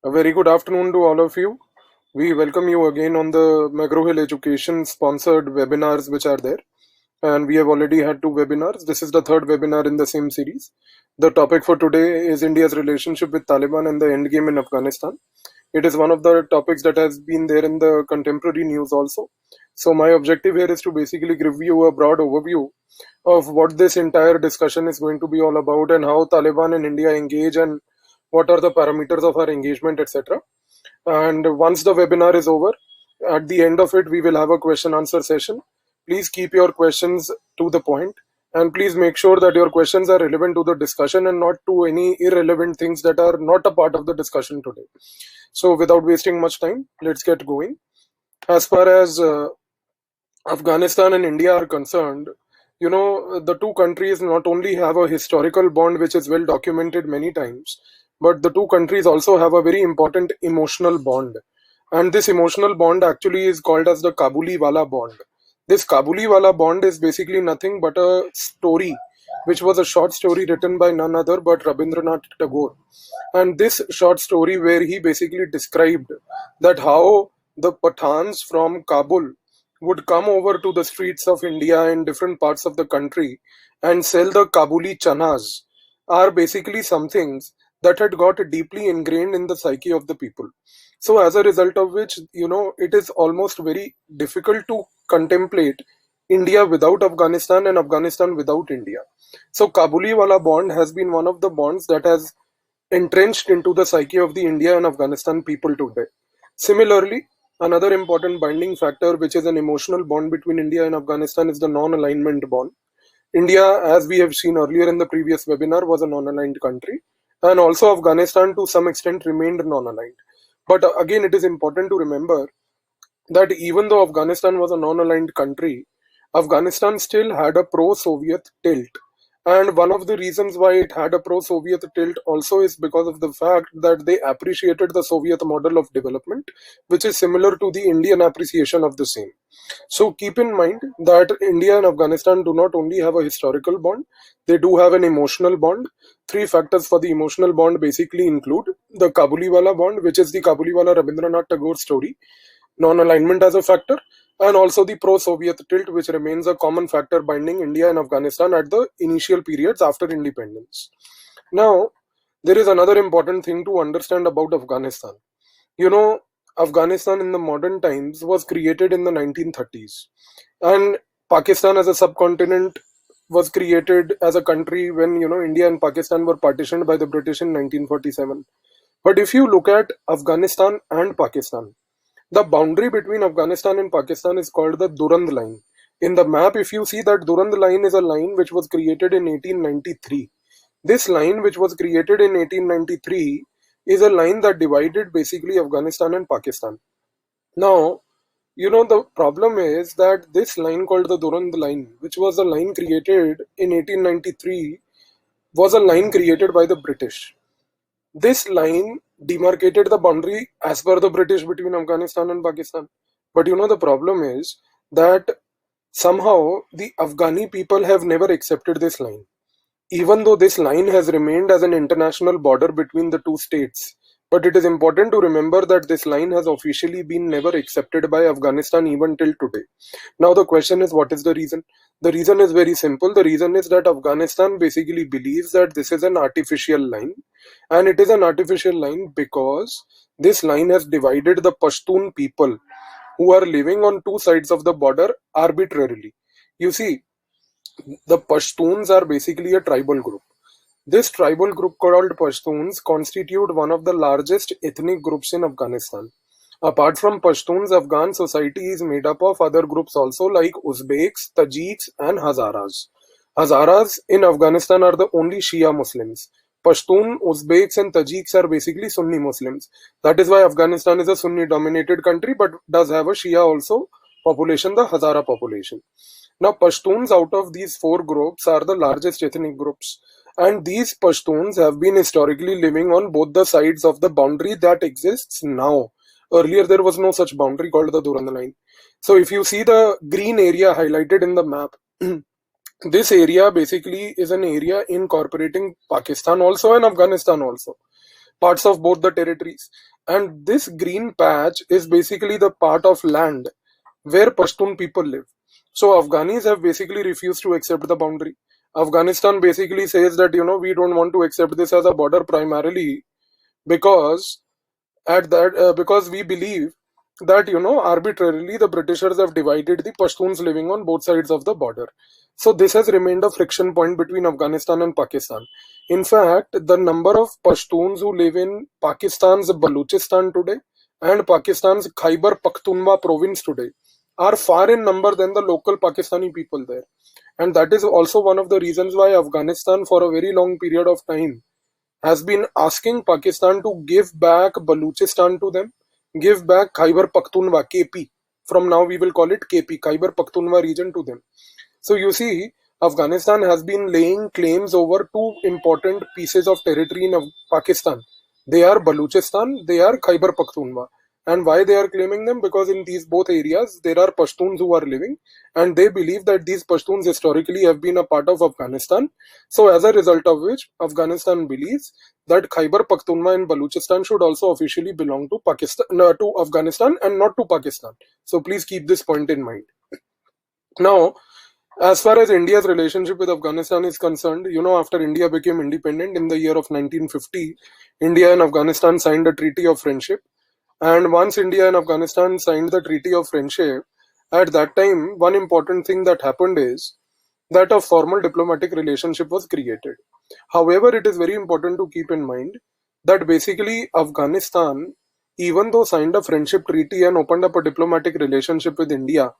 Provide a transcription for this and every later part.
A very good afternoon to all of you. We welcome you again on the McGraw Hill Education sponsored webinars which are there. And we have already had two webinars. This is the third webinar in the same series. The topic for today is India's relationship with Taliban and the endgame in Afghanistan. It is one of the topics that has been there in the contemporary news also. So my objective here is to basically give you a broad overview of what this entire discussion is going to be all about and how Taliban and India engage and what are the parameters of our engagement, etc. And once the webinar is over, at the end of it, we will have a question answer session. Please keep your questions to the point, and please make sure that your questions are relevant to the discussion and not to any irrelevant things that are not a part of the discussion today. So without wasting much time, let's get going. As far as Afghanistan and India are concerned, the two countries not only have a historical bond which is well documented many times, but the two countries also have a very important emotional bond. And this emotional bond actually is called as the Kabuliwala bond. This Kabuliwala bond is basically nothing but a story, which was a short story written by none other but Rabindranath Tagore. And this short story, where he basically described that how the Pathans from Kabul would come over to the streets of India in different parts of the country and sell the Kabuli chanas, are basically some things that had got deeply ingrained in the psyche of the people. So, as a result of which, it is almost very difficult to contemplate India without Afghanistan and Afghanistan without India. So, Kabuliwala bond has been one of the bonds that has entrenched into the psyche of the India and Afghanistan people today. Similarly, another important binding factor, which is an emotional bond between India and Afghanistan, is the non-alignment bond. India, as we have seen earlier in the previous webinar, was a non-aligned country, and also Afghanistan to some extent remained non-aligned. But again, it is important to remember that even though Afghanistan was a non-aligned country, Afghanistan still had a pro-Soviet tilt. And one of the reasons why it had a pro-Soviet tilt also is because of the fact that they appreciated the Soviet model of development, which is similar to the Indian appreciation of the same. So keep in mind that India and Afghanistan do not only have a historical bond, they do have an emotional bond. Three factors for the emotional bond basically include the Kabuliwala bond, which is the Kabuliwala Rabindranath Tagore story, non-alignment as a factor, and also the pro-Soviet tilt, which remains a common factor binding India and Afghanistan at the initial periods after independence. Now, there is another important thing to understand about Afghanistan. Afghanistan in the modern times was created in the 1930s, and Pakistan as a subcontinent was created as a country when India and Pakistan were partitioned by the British in 1947. But if you look at Afghanistan and Pakistan, the boundary between Afghanistan and Pakistan is called the Durand line. In the map, if you see that Durand line is a line which was created in 1893. This line, which was created in 1893, is a line that divided basically Afghanistan and Pakistan. Now, the problem is that this line called the Durand line, which was a line created in 1893, was a line created by the British. This line demarcated the boundary as per the British between Afghanistan and Pakistan. But the problem is that somehow the Afghani people have never accepted this line. Even though this line has remained as an international border between the two states, but it is important to remember that this line has officially been never accepted by Afghanistan even till today. Now the question is, what is the reason? The reason is very simple. The reason is that Afghanistan basically believes that this is an artificial line, and it is an artificial line because this line has divided the Pashtun people who are living on two sides of the border arbitrarily. You see, the Pashtuns are basically a tribal group. This tribal group called Pashtuns constitute one of the largest ethnic groups in Afghanistan. Apart from Pashtuns, Afghan society is made up of other groups also like Uzbeks, Tajiks and Hazaras. Hazaras in Afghanistan are the only Shia Muslims. Pashtun, Uzbeks and Tajiks are basically Sunni Muslims. That is why Afghanistan is a Sunni dominated country but does have a Shia also population, the Hazara population. Now, Pashtuns out of these four groups are the largest ethnic groups, and these Pashtuns have been historically living on both the sides of the boundary that exists now. Earlier, there was no such boundary called the Durand line. So, if you see the green area highlighted in the map, this area basically is an area incorporating Pakistan also and Afghanistan also. parts of both the territories. And this green patch is basically the part of land where Pashtun people live. So Afghanis have basically refused to accept the boundary. Afghanistan basically says that, we don't want to accept this as a border primarily because because we believe that, arbitrarily the Britishers have divided the Pashtuns living on both sides of the border. So this has remained a friction point between Afghanistan and Pakistan. In fact, the number of Pashtuns who live in Pakistan's Balochistan today and Pakistan's Khyber Pakhtunkhwa province today are far in number than the local Pakistani people there. And that is also one of the reasons why Afghanistan for a very long period of time has been asking Pakistan to give back Baluchistan to them, give back Khyber Pakhtunkhwa, KP. From now we will call it KP, Khyber Pakhtunkhwa region to them. So you see, Afghanistan has been laying claims over two important pieces of territory in Pakistan. They are Baluchistan, they are Khyber Pakhtunkhwa. And why they are claiming them? Because in these both areas, there are Pashtuns who are living, and they believe that these Pashtuns historically have been a part of Afghanistan. So as a result of which, Afghanistan believes that Khyber Pakhtunkhwa and Baluchistan should also officially belong to to Afghanistan and not to Pakistan. So please keep this point in mind. Now, as far as India's relationship with Afghanistan is concerned, after India became independent in the year of 1950, India and Afghanistan signed a treaty of friendship. And once India and Afghanistan signed the Treaty of Friendship, at that time, one important thing that happened is that a formal diplomatic relationship was created. However, it is very important to keep in mind that basically Afghanistan, even though signed a friendship treaty and opened up a diplomatic relationship with India,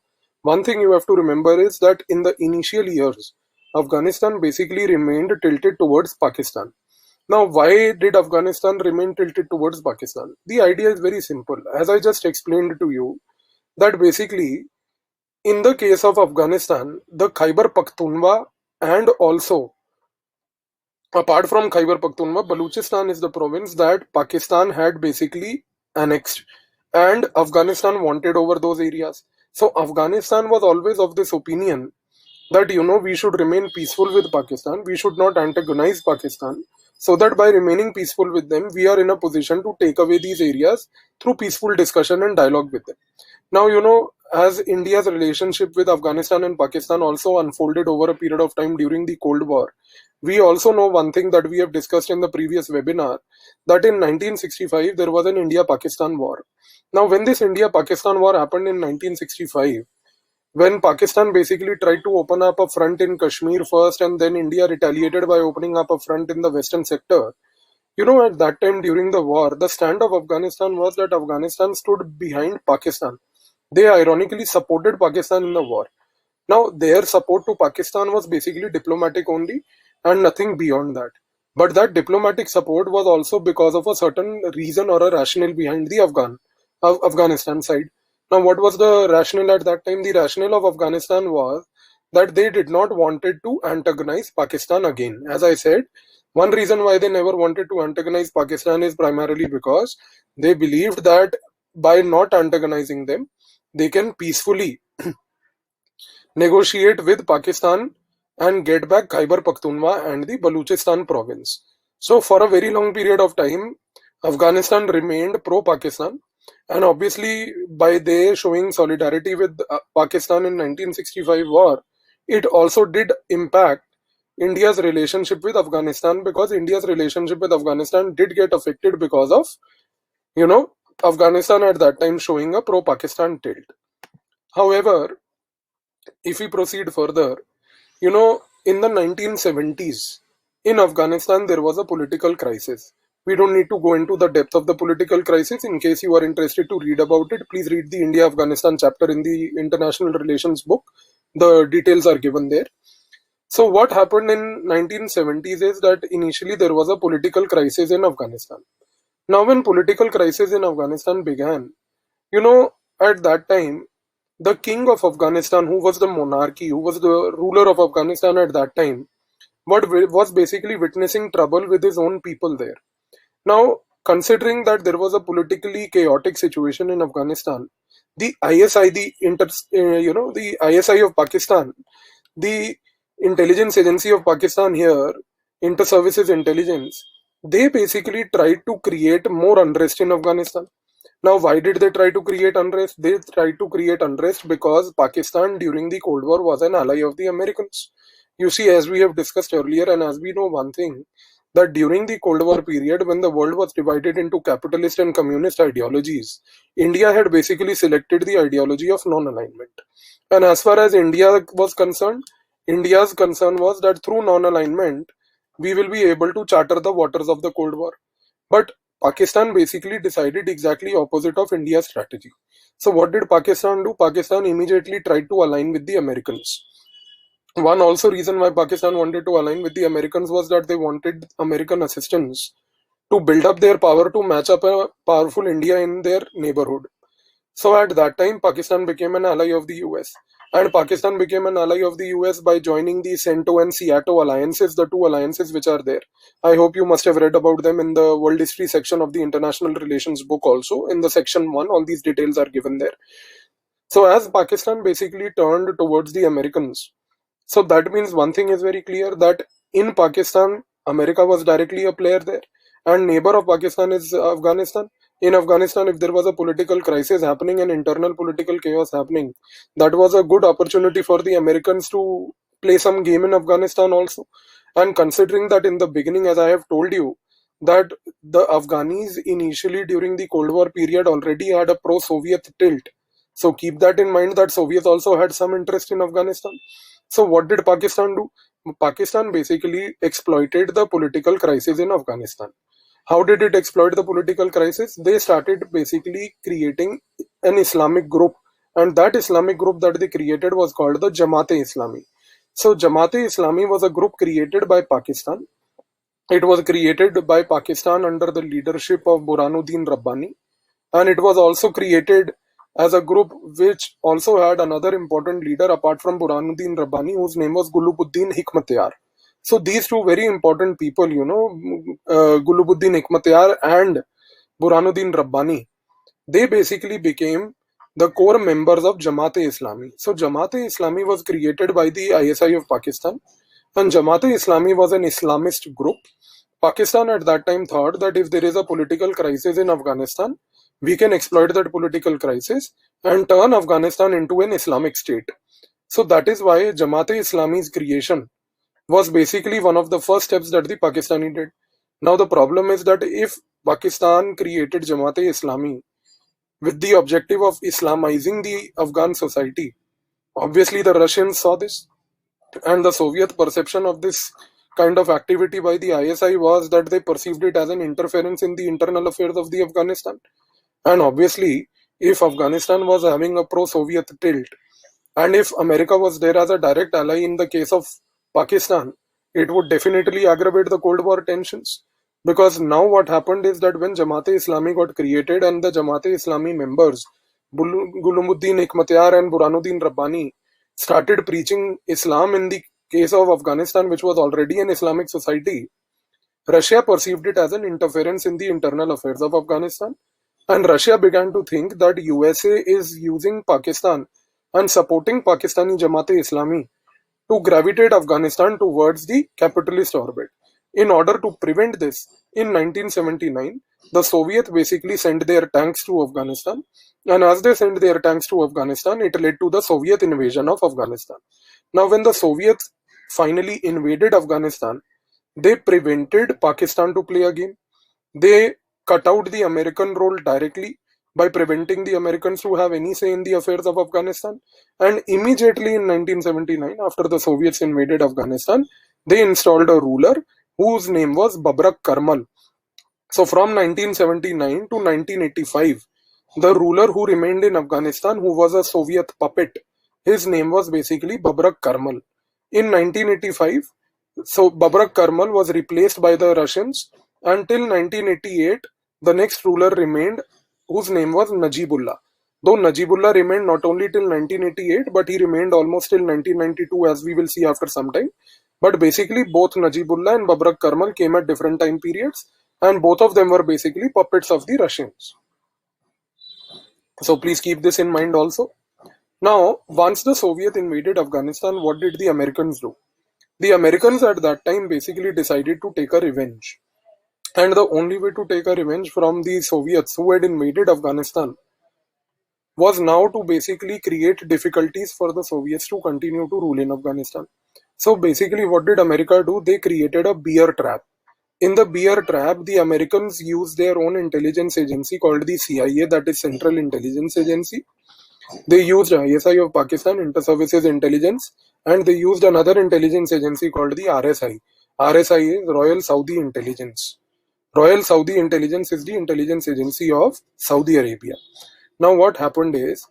one thing you have to remember is that in the initial years, Afghanistan basically remained tilted towards Pakistan. Now, why did Afghanistan remain tilted towards Pakistan? The idea is very simple. As I just explained to you, that basically, in the case of Afghanistan, the Khyber Pakhtunkhwa and also, apart from Khyber Pakhtunkhwa, Baluchistan is the province that Pakistan had basically annexed, and Afghanistan wanted over those areas. So, Afghanistan was always of this opinion that, we should remain peaceful with Pakistan, we should not antagonize Pakistan, so that by remaining peaceful with them, we are in a position to take away these areas through peaceful discussion and dialogue with them. Now, as India's relationship with Afghanistan and Pakistan also unfolded over a period of time during the Cold War, we also know one thing that we have discussed in the previous webinar, that in 1965, there was an India-Pakistan war. Now, when this India-Pakistan war happened in 1965, when Pakistan basically tried to open up a front in Kashmir first and then India retaliated by opening up a front in the western sector, at that time during the war, the stand of Afghanistan was that Afghanistan stood behind Pakistan. They ironically supported Pakistan in the war. Now, their support to Pakistan was basically diplomatic only and nothing beyond that. But that diplomatic support was also because of a certain reason or a rationale behind the Afghanistan side. Now, what was the rationale at that time? The rationale of Afghanistan was that they did not wanted to antagonize Pakistan again. As I said, one reason why they never wanted to antagonize Pakistan is primarily because they believed that by not antagonizing them, they can peacefully negotiate with Pakistan and get back Khyber Pakhtunkhwa and the Baluchistan province. So for a very long period of time, Afghanistan remained pro-Pakistan, and obviously by they showing solidarity with Pakistan in 1965 war, it also did impact India's relationship with Afghanistan, because India's relationship with Afghanistan did get affected because of, Afghanistan at that time showing a pro-Pakistan tilt. However, if we proceed further, in the 1970s, in Afghanistan, there was a political crisis. We don't need to go into the depth of the political crisis. In case you are interested to read about it, please read the India-Afghanistan chapter in the International Relations book. The details are given there. So what happened in 1970s is that initially there was a political crisis in Afghanistan. Now when political crisis in Afghanistan began, at that time, the king of Afghanistan, who was the monarchy, who was the ruler of Afghanistan at that time, was basically witnessing trouble with his own people there. Now, considering that there was a politically chaotic situation in Afghanistan, the ISI, the ISI of Pakistan, the intelligence agency of Pakistan here, Inter-Services Intelligence, they basically tried to create more unrest in Afghanistan. Now, why did they try to create unrest? They tried to create unrest because Pakistan during the Cold War was an ally of the Americans. You see, as we have discussed earlier, and as we know one thing, that during the Cold War period, when the world was divided into capitalist and communist ideologies, India had basically selected the ideology of non alignment. And as far as India was concerned, India's concern was that through non alignment, we will be able to charter the waters of the Cold War. But Pakistan basically decided exactly opposite of India's strategy. So what did Pakistan do? Pakistan immediately tried to align with the Americans. One also reason why Pakistan wanted to align with the Americans was that they wanted American assistance to build up their power to match up a powerful India in their neighborhood. So at that time, Pakistan became an ally of the US. And Pakistan became an ally of the US by joining the CENTO and SEATO alliances, the two alliances which are there. I hope you must have read about them in the world history section of the international relations book also. In the section 1, all these details are given there. So as Pakistan basically turned towards the Americans, so that means one thing is very clear, that in Pakistan, America was directly a player there, and neighbor of Pakistan is Afghanistan. In Afghanistan, if there was a political crisis happening and internal political chaos happening, that was a good opportunity for the Americans to play some game in Afghanistan also. And considering that in the beginning, as I have told you, that the Afghanis initially during the Cold War period already had a pro-Soviet tilt. So keep that in mind, that Soviets also had some interest in Afghanistan. So what did Pakistan do? Pakistan basically exploited the political crisis in Afghanistan. How did it exploit the political crisis? They started basically creating an Islamic group, and that Islamic group that they created was called the Jamaat-e-Islami. So Jamaat-e-Islami was a group created by Pakistan. It was created by Pakistan under the leadership of Burhanuddin Rabbani, and it was also created as a group which also had another important leader apart from Burhanuddin Rabbani, whose name was Gulubuddin Hikmatyar. So these two very important people, Gulubuddin Hikmatyar and Burhanuddin Rabbani, they basically became the core members of Jamaat-e-Islami. So Jamaat-e-Islami was created by the ISI of Pakistan, and Jamaat-e-Islami was an Islamist group. Pakistan at that time thought that if there is a political crisis in Afghanistan, we can exploit that political crisis and turn Afghanistan into an Islamic state. So that is why Jamaat-e-Islami's creation was basically one of the first steps that the Pakistani did. Now the problem is that if Pakistan created Jamaat-e-Islami with the objective of Islamizing the Afghan society, obviously the Russians saw this, and the Soviet perception of this kind of activity by the ISI was that they perceived it as an interference in the internal affairs of the Afghanistan. And obviously, if Afghanistan was having a pro-Soviet tilt, and if America was there as a direct ally in the case of Pakistan, it would definitely aggravate the Cold War tensions. Because now what happened is that when Jamaat-e-Islami got created and the Jamaat-e-Islami members, Gulumuddin Hikmatyar and Burhanuddin Rabbani, started preaching Islam in the case of Afghanistan, which was already an Islamic society, Russia perceived it as an interference in the internal affairs of Afghanistan, and Russia began to think that USA is using Pakistan and supporting Pakistani Jamaat-e-Islami to gravitate Afghanistan towards the capitalist orbit. In order to prevent this, in 1979, the Soviets basically sent their tanks to Afghanistan, and as they sent their tanks to Afghanistan, it led to the Soviet invasion of Afghanistan. Now, when the Soviets finally invaded Afghanistan, they prevented Pakistan to play a game. They cut out the American role directly by preventing the Americans to have any say in the affairs of Afghanistan. And immediately in 1979, after the Soviets invaded Afghanistan, they installed a ruler whose name was Babrak Karmal. So from 1979 to 1985, the ruler who remained in Afghanistan, who was a Soviet puppet, his name was basically Babrak Karmal. In 1985, so Babrak Karmal was replaced by the Russians until 1988. The next ruler remained, whose name was Najibullah. Though Najibullah remained not only till 1988, but he remained almost till 1992, as we will see after some time. But basically, both Najibullah and Babrak Karmal came at different time periods, and both of them were basically puppets of the Russians. So please keep this in mind also. Now, once the Soviet invaded Afghanistan, what did the Americans do? The Americans at that time basically decided to take a revenge. And the only way to take a revenge from the Soviets who had invaded Afghanistan was now to basically create difficulties for the Soviets to continue to rule in Afghanistan. So basically, what did America do? They created a bear trap. In the bear trap, the Americans used their own intelligence agency called the CIA, that is Central Intelligence Agency. They used ISI of Pakistan, Inter-Services Intelligence, and they used another intelligence agency called the RSI. RSI is Royal Saudi Intelligence. Royal Saudi Intelligence is the intelligence agency of Saudi Arabia. Now, what happened is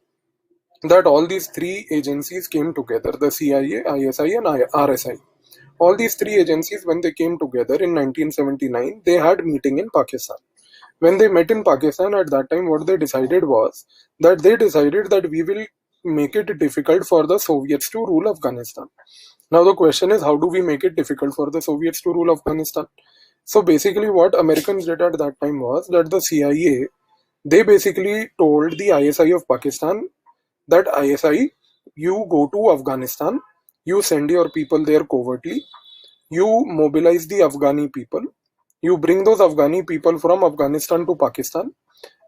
that all these three agencies came together, the CIA, ISI, and RSI. All these three agencies, when they came together in 1979, they had meeting in Pakistan. When they met in Pakistan at that time, what they decided was that we will make it difficult for the Soviets to rule Afghanistan. Now the question is, how do we make it difficult for the Soviets to rule Afghanistan? So basically what Americans did at that time was that the CIA, they basically told the ISI of Pakistan that ISI, you go to Afghanistan, you send your people there covertly, you mobilize the Afghani people, you bring those Afghani people from Afghanistan to Pakistan,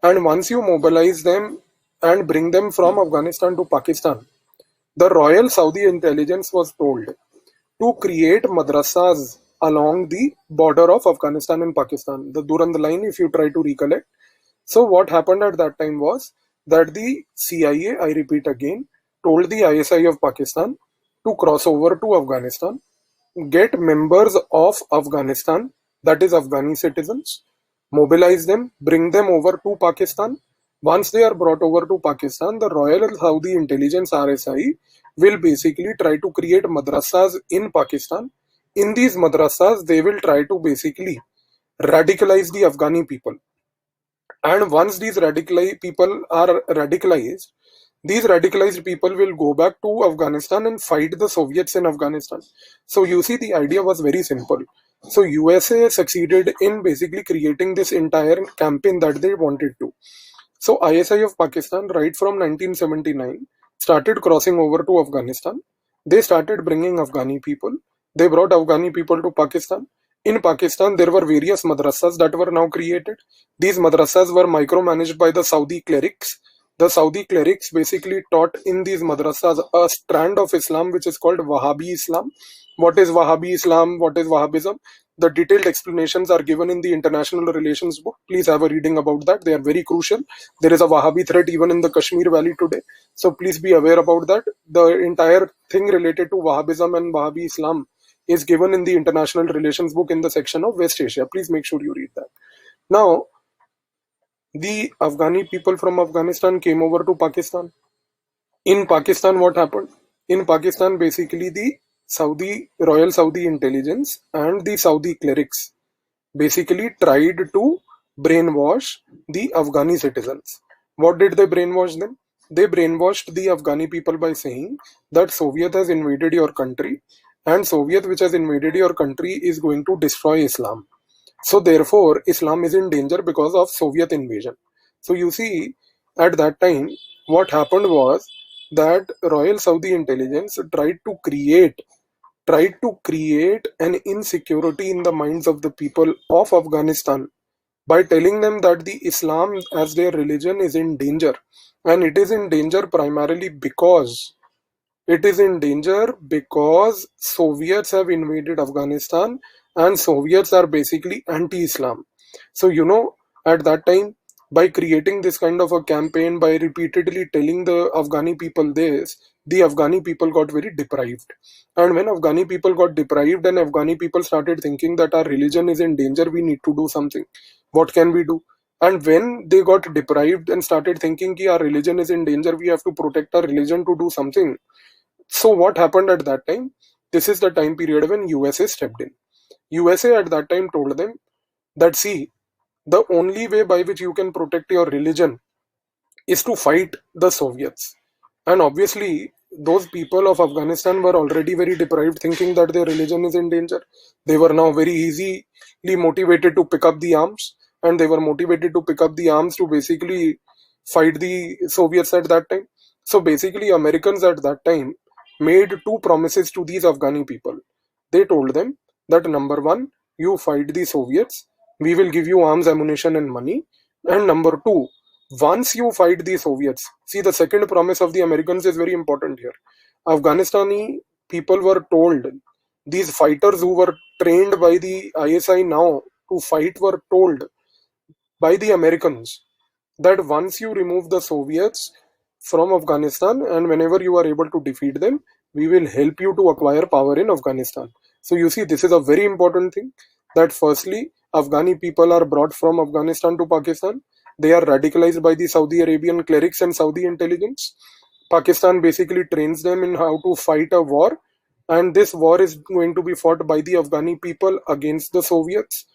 and once you mobilize them and bring them from Afghanistan to Pakistan, the Royal Saudi Intelligence was told to create madrasas along the border of Afghanistan and Pakistan, the Durand line, if you try to recollect. So what happened at that time was that the CIA, I repeat again, told the ISI of Pakistan to cross over to Afghanistan, get members of Afghanistan, that is Afghani citizens, mobilize them, bring them over to Pakistan. Once they are brought over to Pakistan, the Royal Saudi Intelligence RSI will basically try to create madrasas in Pakistan. In these madrasas, they will try to basically radicalize the Afghani people. And once these people are radicalized, these radicalized people will go back to Afghanistan and fight the Soviets in Afghanistan. So you see, the idea was very simple. So USA succeeded in basically creating this entire campaign that they wanted to. So ISI of Pakistan, right from 1979, started crossing over to Afghanistan. They started bringing Afghani people. They brought Afghani people to Pakistan. In Pakistan, there were various madrasas that were now created. These madrasas were micromanaged by the Saudi clerics. The Saudi clerics basically taught in these madrasas a strand of Islam which is called Wahhabi Islam. What is Wahhabi Islam? What is Wahhabism? The detailed explanations are given in the International Relations book. Please have a reading about that. They are very crucial. There is a Wahhabi threat even in the Kashmir Valley today. So please be aware about that. The entire thing related to Wahhabism and Wahhabi Islam is given in the International Relations book in the section of West Asia. Please make sure you read that. Now, the Afghani people from Afghanistan came over to Pakistan. In Pakistan, what happened? In Pakistan, basically the Royal Saudi Intelligence and the Saudi clerics basically tried to brainwash the Afghani citizens. What did they brainwash them? They brainwashed the Afghani people by saying that Soviet has invaded your country, and Soviet which has invaded your country is going to destroy Islam. So therefore, Islam is in danger because of Soviet invasion. So you see, at that time, what happened was that Royal Saudi Intelligence tried to create an insecurity in the minds of the people of Afghanistan by telling them that the Islam as their religion is in danger, and it is in danger primarily because Soviets have invaded Afghanistan and Soviets are basically anti-Islam. So at that time, by creating this kind of a campaign, by repeatedly telling the Afghani people this, the Afghani people got very deprived. And when Afghani people got deprived and Afghani people started thinking that our religion is in danger, we need to do something. What can we do? And when they got deprived and started thinking that our religion is in danger, we have to protect our religion to do something. So what happened at that time? This is the time period when USA stepped in. USA at that time told them that, see, the only way by which you can protect your religion is to fight the Soviets. And obviously, those people of Afghanistan were already very deprived, thinking that their religion is in danger. They were now very easily motivated to pick up the arms, and they were motivated to pick up the arms to basically fight the Soviets at that time. So basically, Americans at that time made two promises to these Afghani people. They told them that number one, you fight the Soviets, we will give you arms, ammunition, and money. And number two, once you fight the Soviets, see, the second promise of the Americans is very important here. Afghanistani people were told, these fighters who were trained by the ISI now to fight were told by the Americans that once you remove the Soviets from Afghanistan and whenever you are able to defeat them, we will help you to acquire power in Afghanistan. So you see, this is a very important thing, that firstly, Afghani people are brought from Afghanistan to Pakistan. They are radicalized by the Saudi Arabian clerics and Saudi intelligence. Pakistan basically trains them in how to fight a war, and this war is going to be fought by the Afghani people against the Soviets,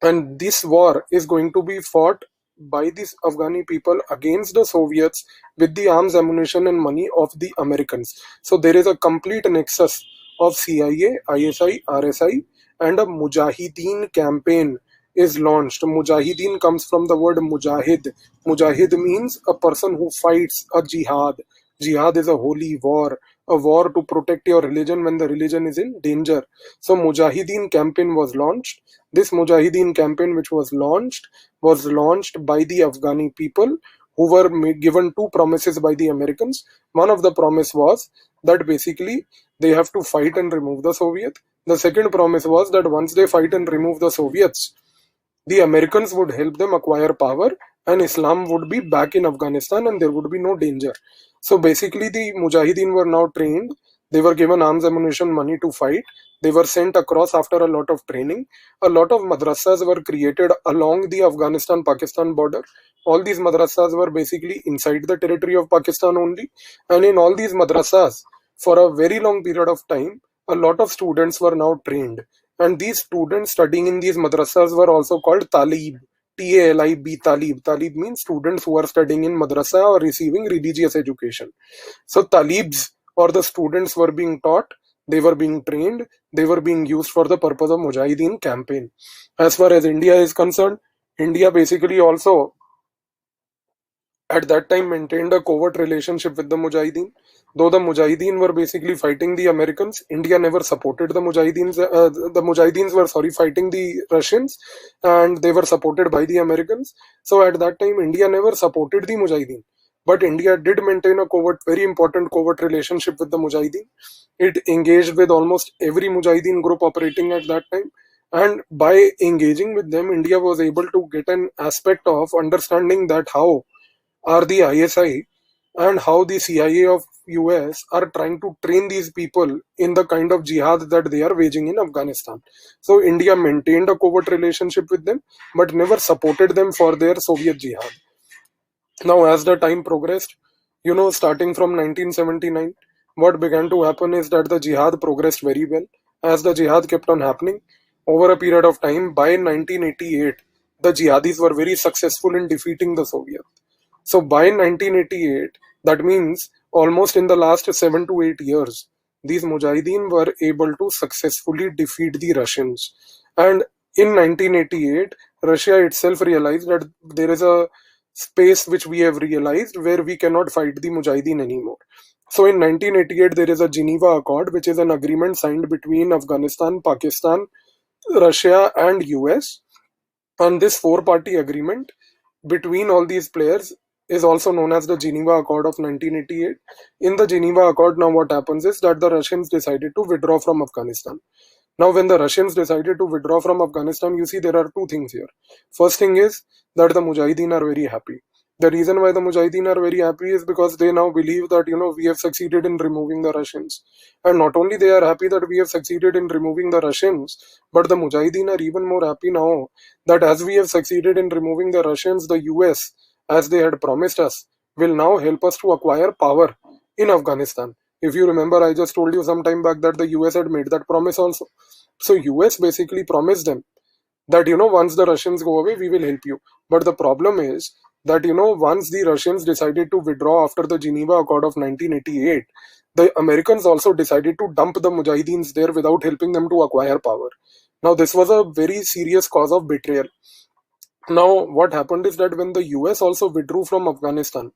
and this war is going to be fought by these Afghani people against the Soviets with the arms, ammunition, and money of the Americans. So there is a complete nexus of CIA, ISI, RSI, and a Mujahideen campaign is launched. Mujahideen comes from the word Mujahid. Mujahid means a person who fights, a jihad. Jihad is a holy war, a war to protect your religion when the religion is in danger. So Mujahideen campaign was launched. This Mujahideen campaign, which was launched by the Afghani people, who were given two promises by the Americans. One of the promise was that basically they have to fight and remove the Soviet. The second promise was that once they fight and remove the Soviets, the Americans would help them acquire power and Islam would be back in Afghanistan and there would be no danger. So basically, the Mujahideen were now trained. They were given arms, ammunition, money to fight. They were sent across after a lot of training. A lot of madrasas were created along the Afghanistan-Pakistan border. All these madrasas were basically inside the territory of Pakistan only. And in all these madrasas, for a very long period of time, a lot of students were now trained. And these students studying in these madrasas were also called talib. Talib, talib. Talib means students who are studying in madrasa or receiving religious education. So talibs, or the students, were being taught, they were being trained, they were being used for the purpose of Mujahideen campaign. As far as India is concerned, India basically also at that time maintained a covert relationship with the Mujahideen. Though the Mujahideen were basically fighting the Americans, India never supported the Mujahideens. The Mujahideens were fighting the Russians, and they were supported by the Americans. So at that time, India never supported the Mujahideen. But India did maintain a very important covert relationship with the Mujahideen. It engaged with almost every Mujahideen group operating at that time. And by engaging with them, India was able to get an aspect of understanding that how are the ISI and how the CIA of US are trying to train these people in the kind of jihad that they are waging in Afghanistan. So India maintained a covert relationship with them, but never supported them for their Soviet jihad. Now, as the time progressed, starting from 1979, what began to happen is that the jihad progressed very well. As the jihad kept on happening over a period of time, by 1988, the jihadis were very successful in defeating the Soviets. So by 1988, that means almost in the last 7 to 8 years, these Mujahideen were able to successfully defeat the Russians. And in 1988, Russia itself realized that there is a space which we have realized where we cannot fight the Mujahideen anymore. So in 1988, there is a Geneva Accord, which is an agreement signed between Afghanistan, Pakistan, Russia, and US. And this four-party agreement between all these players is also known as the Geneva Accord of 1988. In the Geneva Accord, now what happens is that the Russians decided to withdraw from Afghanistan. Now, when the Russians decided to withdraw from Afghanistan, you see there are two things here. First thing is that the Mujahideen are very happy. The reason why the Mujahideen are very happy is because they now believe that, we have succeeded in removing the Russians. And not only they are happy that we have succeeded in removing the Russians, but the Mujahideen are even more happy now that as we have succeeded in removing the Russians, the US, as they had promised us, will now help us to acquire power in Afghanistan. If you remember, I just told you some time back that the US had made that promise also. So US basically promised them that, once the Russians go away, we will help you. But the problem is that, once the Russians decided to withdraw after the Geneva Accord of 1988, the Americans also decided to dump the Mujahideens there without helping them to acquire power. Now, this was a very serious cause of betrayal. Now, what happened is that when the US also withdrew from Afghanistan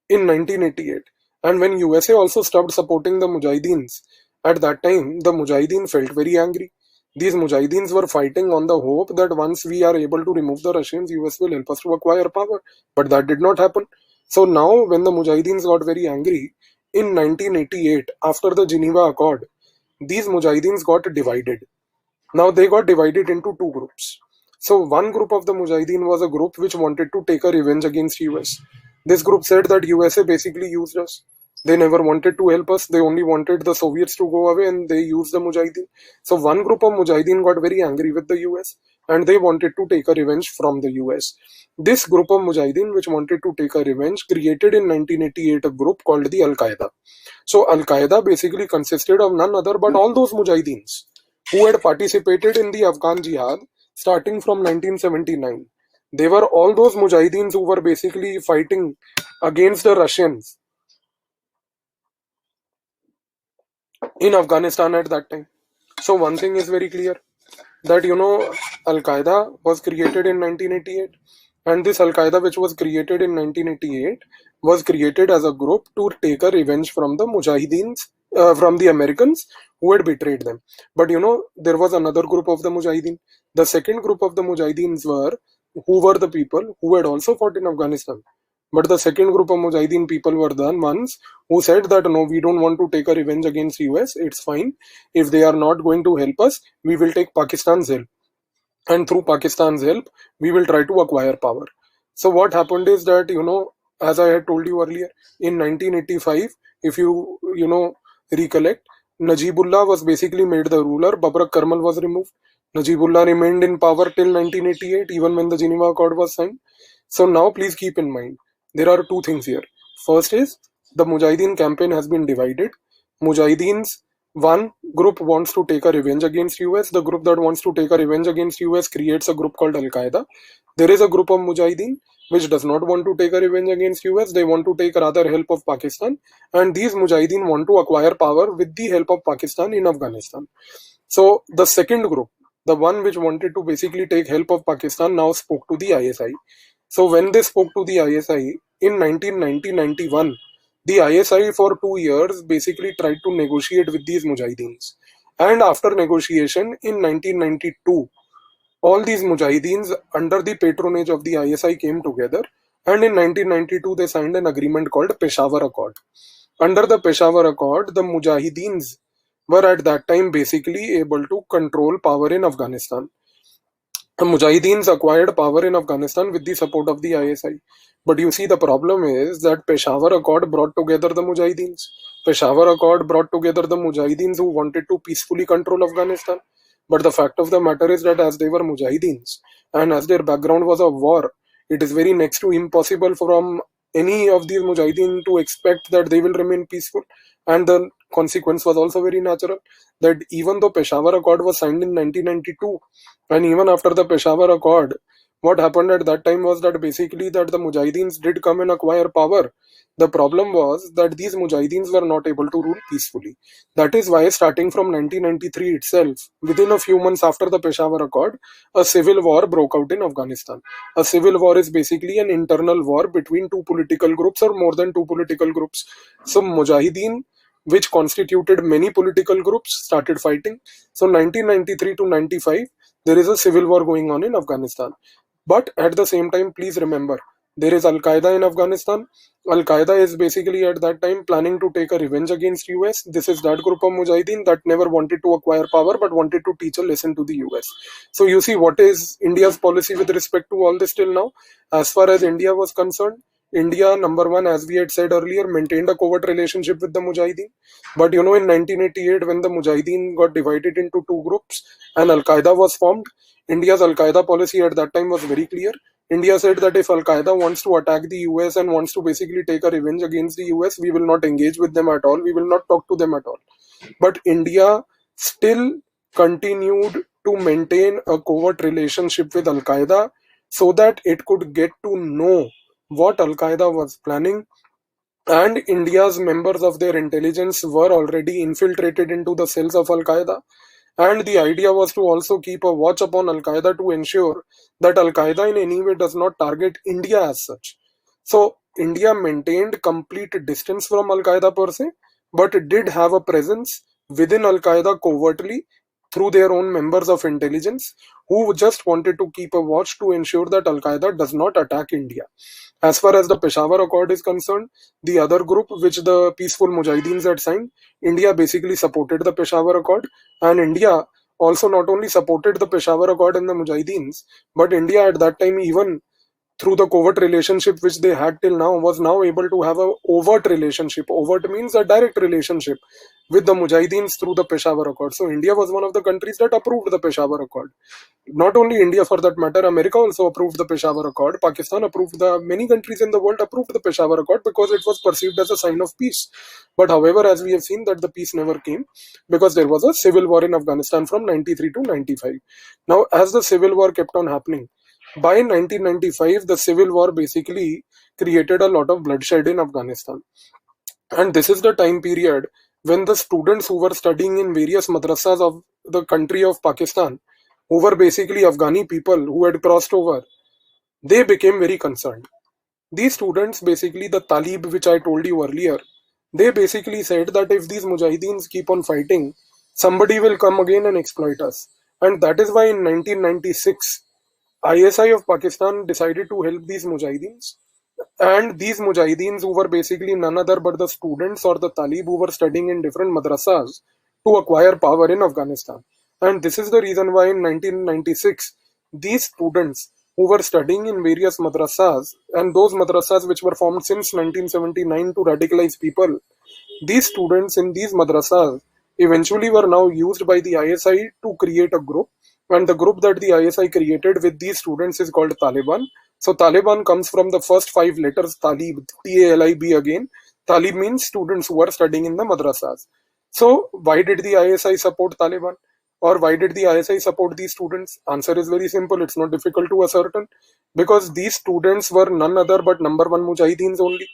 in 1988, and when USA also stopped supporting the Mujahideens, at that time, the Mujahideen felt very angry. These Mujahideens were fighting on the hope that once we are able to remove the Russians, US will help us to acquire power. But that did not happen. So now, when the Mujahideens got very angry in 1988, after the Geneva Accord, these Mujahideens got divided. Now they got divided into two groups. So one group of the Mujahideen was a group which wanted to take a revenge against US. This group said that USA basically used us. They never wanted to help us. They only wanted the Soviets to go away, and they used the Mujahideen. So one group of Mujahideen got very angry with the US, and they wanted to take a revenge from the US. This group of Mujahideen which wanted to take a revenge created in 1988 a group called the Al-Qaeda. So Al-Qaeda basically consisted of none other but all those Mujahideens who had participated in the Afghan Jihad starting from 1979. They were all those Mujahideens who were basically fighting against the Russians in Afghanistan at that time. So one thing is very clear, that Al-Qaeda was created in 1988, and this Al-Qaeda which was created in 1988 was created as a group to take a revenge from the Mujahideens, from the Americans who had betrayed them. But there was another group of the Mujahideen. The second group of the Mujahideens were the people who had also fought in Afghanistan. But the second group of Mujahideen people were the ones who said that no, we don't want to take a revenge against US. It's fine. If they are not going to help us, we will take Pakistan's help. And through Pakistan's help, we will try to acquire power. So what happened is that, as I had told you earlier, in 1985, if you recollect, Najibullah was basically made the ruler. Babrak Karmal was removed. Najibullah remained in power till 1988, even when the Geneva Accord was signed. So now please keep in mind, there are two things here. First is, the Mujahideen campaign has been divided. Mujahideens, one group wants to take a revenge against US. The group that wants to take a revenge against US creates a group called Al-Qaeda. There is a group of Mujahideen which does not want to take a revenge against US. They want to take rather help of Pakistan. And these Mujahideen want to acquire power with the help of Pakistan in Afghanistan. So the second group, the one which wanted to basically take help of Pakistan, now spoke to the ISI. So when they spoke to the ISI in 1990-91, the ISI for 2 years basically tried to negotiate with these Mujahideens. And after negotiation in 1992, all these Mujahideens under the patronage of the ISI came together, and in 1992 they signed an agreement called Peshawar Accord. Under the Peshawar Accord, the Mujahideens were at that time basically able to control power in Afghanistan. The Mujahideens acquired power in Afghanistan with the support of the ISI. But you see, the problem is that Peshawar Accord brought together the Mujahideens. Peshawar Accord brought together the Mujahideens who wanted to peacefully control Afghanistan. But the fact of the matter is that as they were Mujahideens and as their background was a war, it is very next to impossible from any of these Mujahideen to expect that they will remain peaceful. And the consequence was also very natural, that even though Peshawar Accord was signed in 1992, and even after the Peshawar Accord, what happened at that time was that basically that the Mujahideens did come and acquire power. The problem was that these Mujahideens were not able to rule peacefully. That is why, starting from 1993 itself, within a few months after the Peshawar Accord, a civil war broke out in Afghanistan. A civil war is basically an internal war between two political groups or more than two political groups. So Mujahideen, which constituted many political groups, started fighting. So 1993 to 95, there is a civil war going on in Afghanistan. But at the same time, please remember, there is Al-Qaeda in Afghanistan. Al-Qaeda is basically at that time planning to take a revenge against US. This is that group of Mujahideen that never wanted to acquire power but wanted to teach a lesson to the US. So you see, what is India's policy with respect to all this till now? As far as India was concerned, India, number one, as we had said earlier, maintained a covert relationship with the Mujahideen. But in 1988, when the Mujahideen got divided into two groups and Al-Qaeda was formed, India's Al-Qaeda policy at that time was very clear. India said that if Al-Qaeda wants to attack the US and wants to basically take a revenge against the US, we will not engage with them at all. We will not talk to them at all. But India still continued to maintain a covert relationship with Al-Qaeda so that it could get to know what Al-Qaeda was planning. And India's members of their intelligence were already infiltrated into the cells of Al-Qaeda. And the idea was to also keep a watch upon Al-Qaeda to ensure that Al-Qaeda in any way does not target India as such. So India maintained complete distance from Al-Qaeda per se, but it did have a presence within Al-Qaeda covertly through their own members of intelligence who just wanted to keep a watch to ensure that Al Qaeda does not attack India. As far as the Peshawar Accord is concerned, the other group which the peaceful Mujahideens had signed, India basically supported the Peshawar Accord, and India also not only supported the Peshawar Accord and the Mujahideens, but India at that time, even through the covert relationship which they had till now, was now able to have a overt relationship. Overt means a direct relationship with the Mujahideens through the Peshawar Accord. So India was one of the countries that approved the Peshawar Accord. Not only India, for that matter, America also approved the Peshawar Accord. Pakistan approved, the many countries in the world approved the Peshawar Accord because it was perceived as a sign of peace. But however, as we have seen, that the peace never came because there was a civil war in Afghanistan from 93 to 95. Now, as the civil war kept on happening, by 1995, the civil war basically created a lot of bloodshed in Afghanistan. And this is the time period when the students who were studying in various madrasas of the country of Pakistan, who were basically Afghani people who had crossed over, they became very concerned. These students, basically the Talib, which I told you earlier, they basically said that if these Mujahideens keep on fighting, somebody will come again and exploit us. And that is why in 1996, ISI of Pakistan decided to help these Mujahideens. And these Mujahideens, who were basically none other but the students or the Talib who were studying in different madrasas, to acquire power in Afghanistan. And this is the reason why in 1996, these students who were studying in various madrasas, and those madrasas which were formed since 1979 to radicalize people, these students in these madrasas eventually were now used by the ISI to create a group, and the group that the ISI created with these students is called Taliban. So Taliban comes from the first 5 letters Talib, Talib again. Talib means students who are studying in the madrasas. So why did the ISI support Taliban? Or why did the ISI support these students? Answer is very simple. It's not difficult to ascertain. Because these students were none other but number one Mujahideens only.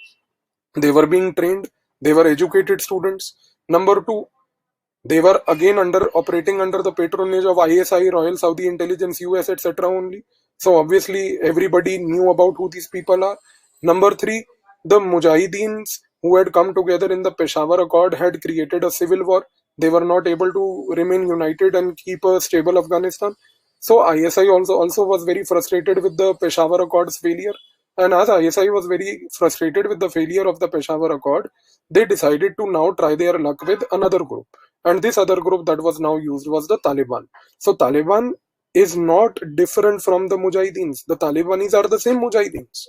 They were being trained. They were educated students. Number two, they were again operating under the patronage of ISI, Royal Saudi Intelligence, US, etc. only. So obviously everybody knew about who these people are. Number three, the Mujahideens who had come together in the Peshawar Accord had created a civil war. They were not able to remain united and keep a stable Afghanistan. So ISI also was very frustrated with the Peshawar Accord's failure. And as ISI was very frustrated with the failure of the Peshawar Accord, they decided to now try their luck with another group. And this other group that was now used was the Taliban. So Taliban is not different from the Mujahideens. The Talibanis are the same Mujahideens.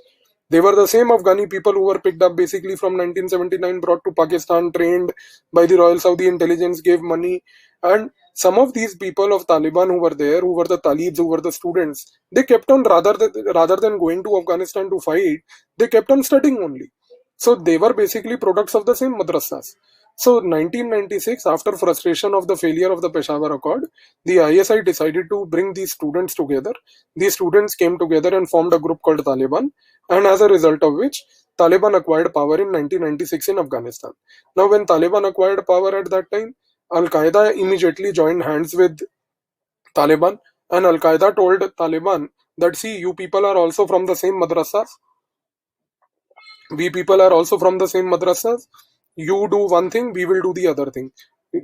They were the same Afghani people who were picked up basically from 1979, brought to Pakistan, trained by the Royal Saudi Intelligence, gave money. And some of these people of Taliban who were there, who were the Talibs, who were the students, they kept on, rather than going to Afghanistan to fight, they kept on studying only. So they were basically products of the same madrasas. So 1996, after frustration of the failure of the Peshawar Accord, the ISI decided to bring these students together. These students came together and formed a group called Taliban, and as a result of which, Taliban acquired power in 1996 in Afghanistan. Now, when Taliban acquired power at that time, Al-Qaeda immediately joined hands with Taliban, and Al-Qaeda told Taliban that, see, you people are also from the same madrasas. We people are also from the same madrasas. You do one thing, we will do the other thing.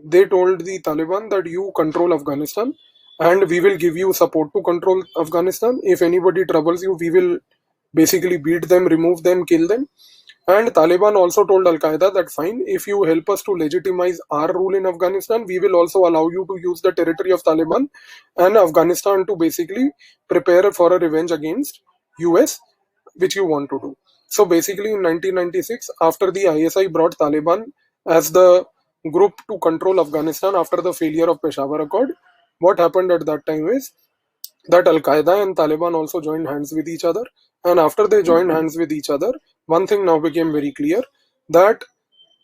They told the Taliban that you control Afghanistan and we will give you support to control Afghanistan. If anybody troubles you, we will basically beat them, remove them, kill them. And Taliban also told Al-Qaeda that fine, if you help us to legitimize our rule in Afghanistan, we will also allow you to use the territory of Taliban and Afghanistan to basically prepare for a revenge against US, which you want to do. So basically in 1996, after the ISI brought Taliban as the group to control Afghanistan after the failure of Peshawar Accord, what happened at that time is that Al-Qaeda and Taliban also joined hands with each other. And after they joined hands with each other, one thing now became very clear, that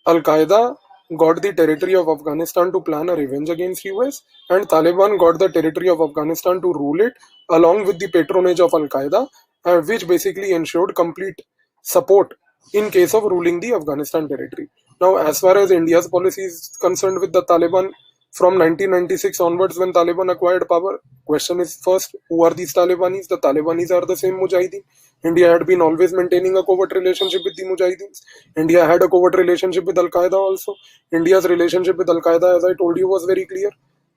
Al-Qaeda got the territory of Afghanistan to plan a revenge against US, and Taliban got the territory of Afghanistan to rule it along with the patronage of Al-Qaeda, which basically ensured complete support in case of ruling the Afghanistan territory. Now, as far as India's policy is concerned with the Taliban, from 1996 onwards, when Taliban acquired power, question is first, who are these Talibanis? The Talibanis are the same Mujahideen. India had been always maintaining a covert relationship with the Mujahideens. India had a covert relationship with Al-Qaeda also. India's relationship with Al-Qaeda, as I told you, was very clear.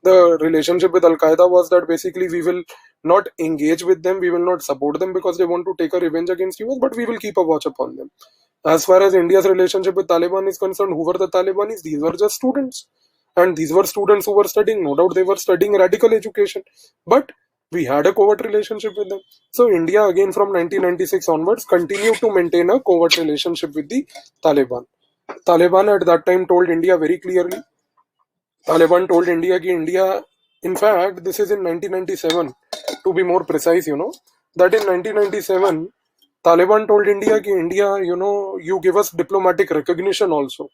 the relationship with Al Qaeda was that basically we will not engage with them, we will not support them because they want to take a revenge against US, but we will keep a watch upon them. As far as India's relationship with Taliban is concerned, who were the Talibanis? These were just students. And these were students who were studying. No doubt they were studying radical education. But we had a covert relationship with them. So India, again from 1996 onwards, continued to maintain a covert relationship with the Taliban. Taliban at that time told India very clearly. Taliban told India कि India, in fact, this is in 1997, to be more precise, that in 1997, Taliban told India कि India, you give us diplomatic recognition also.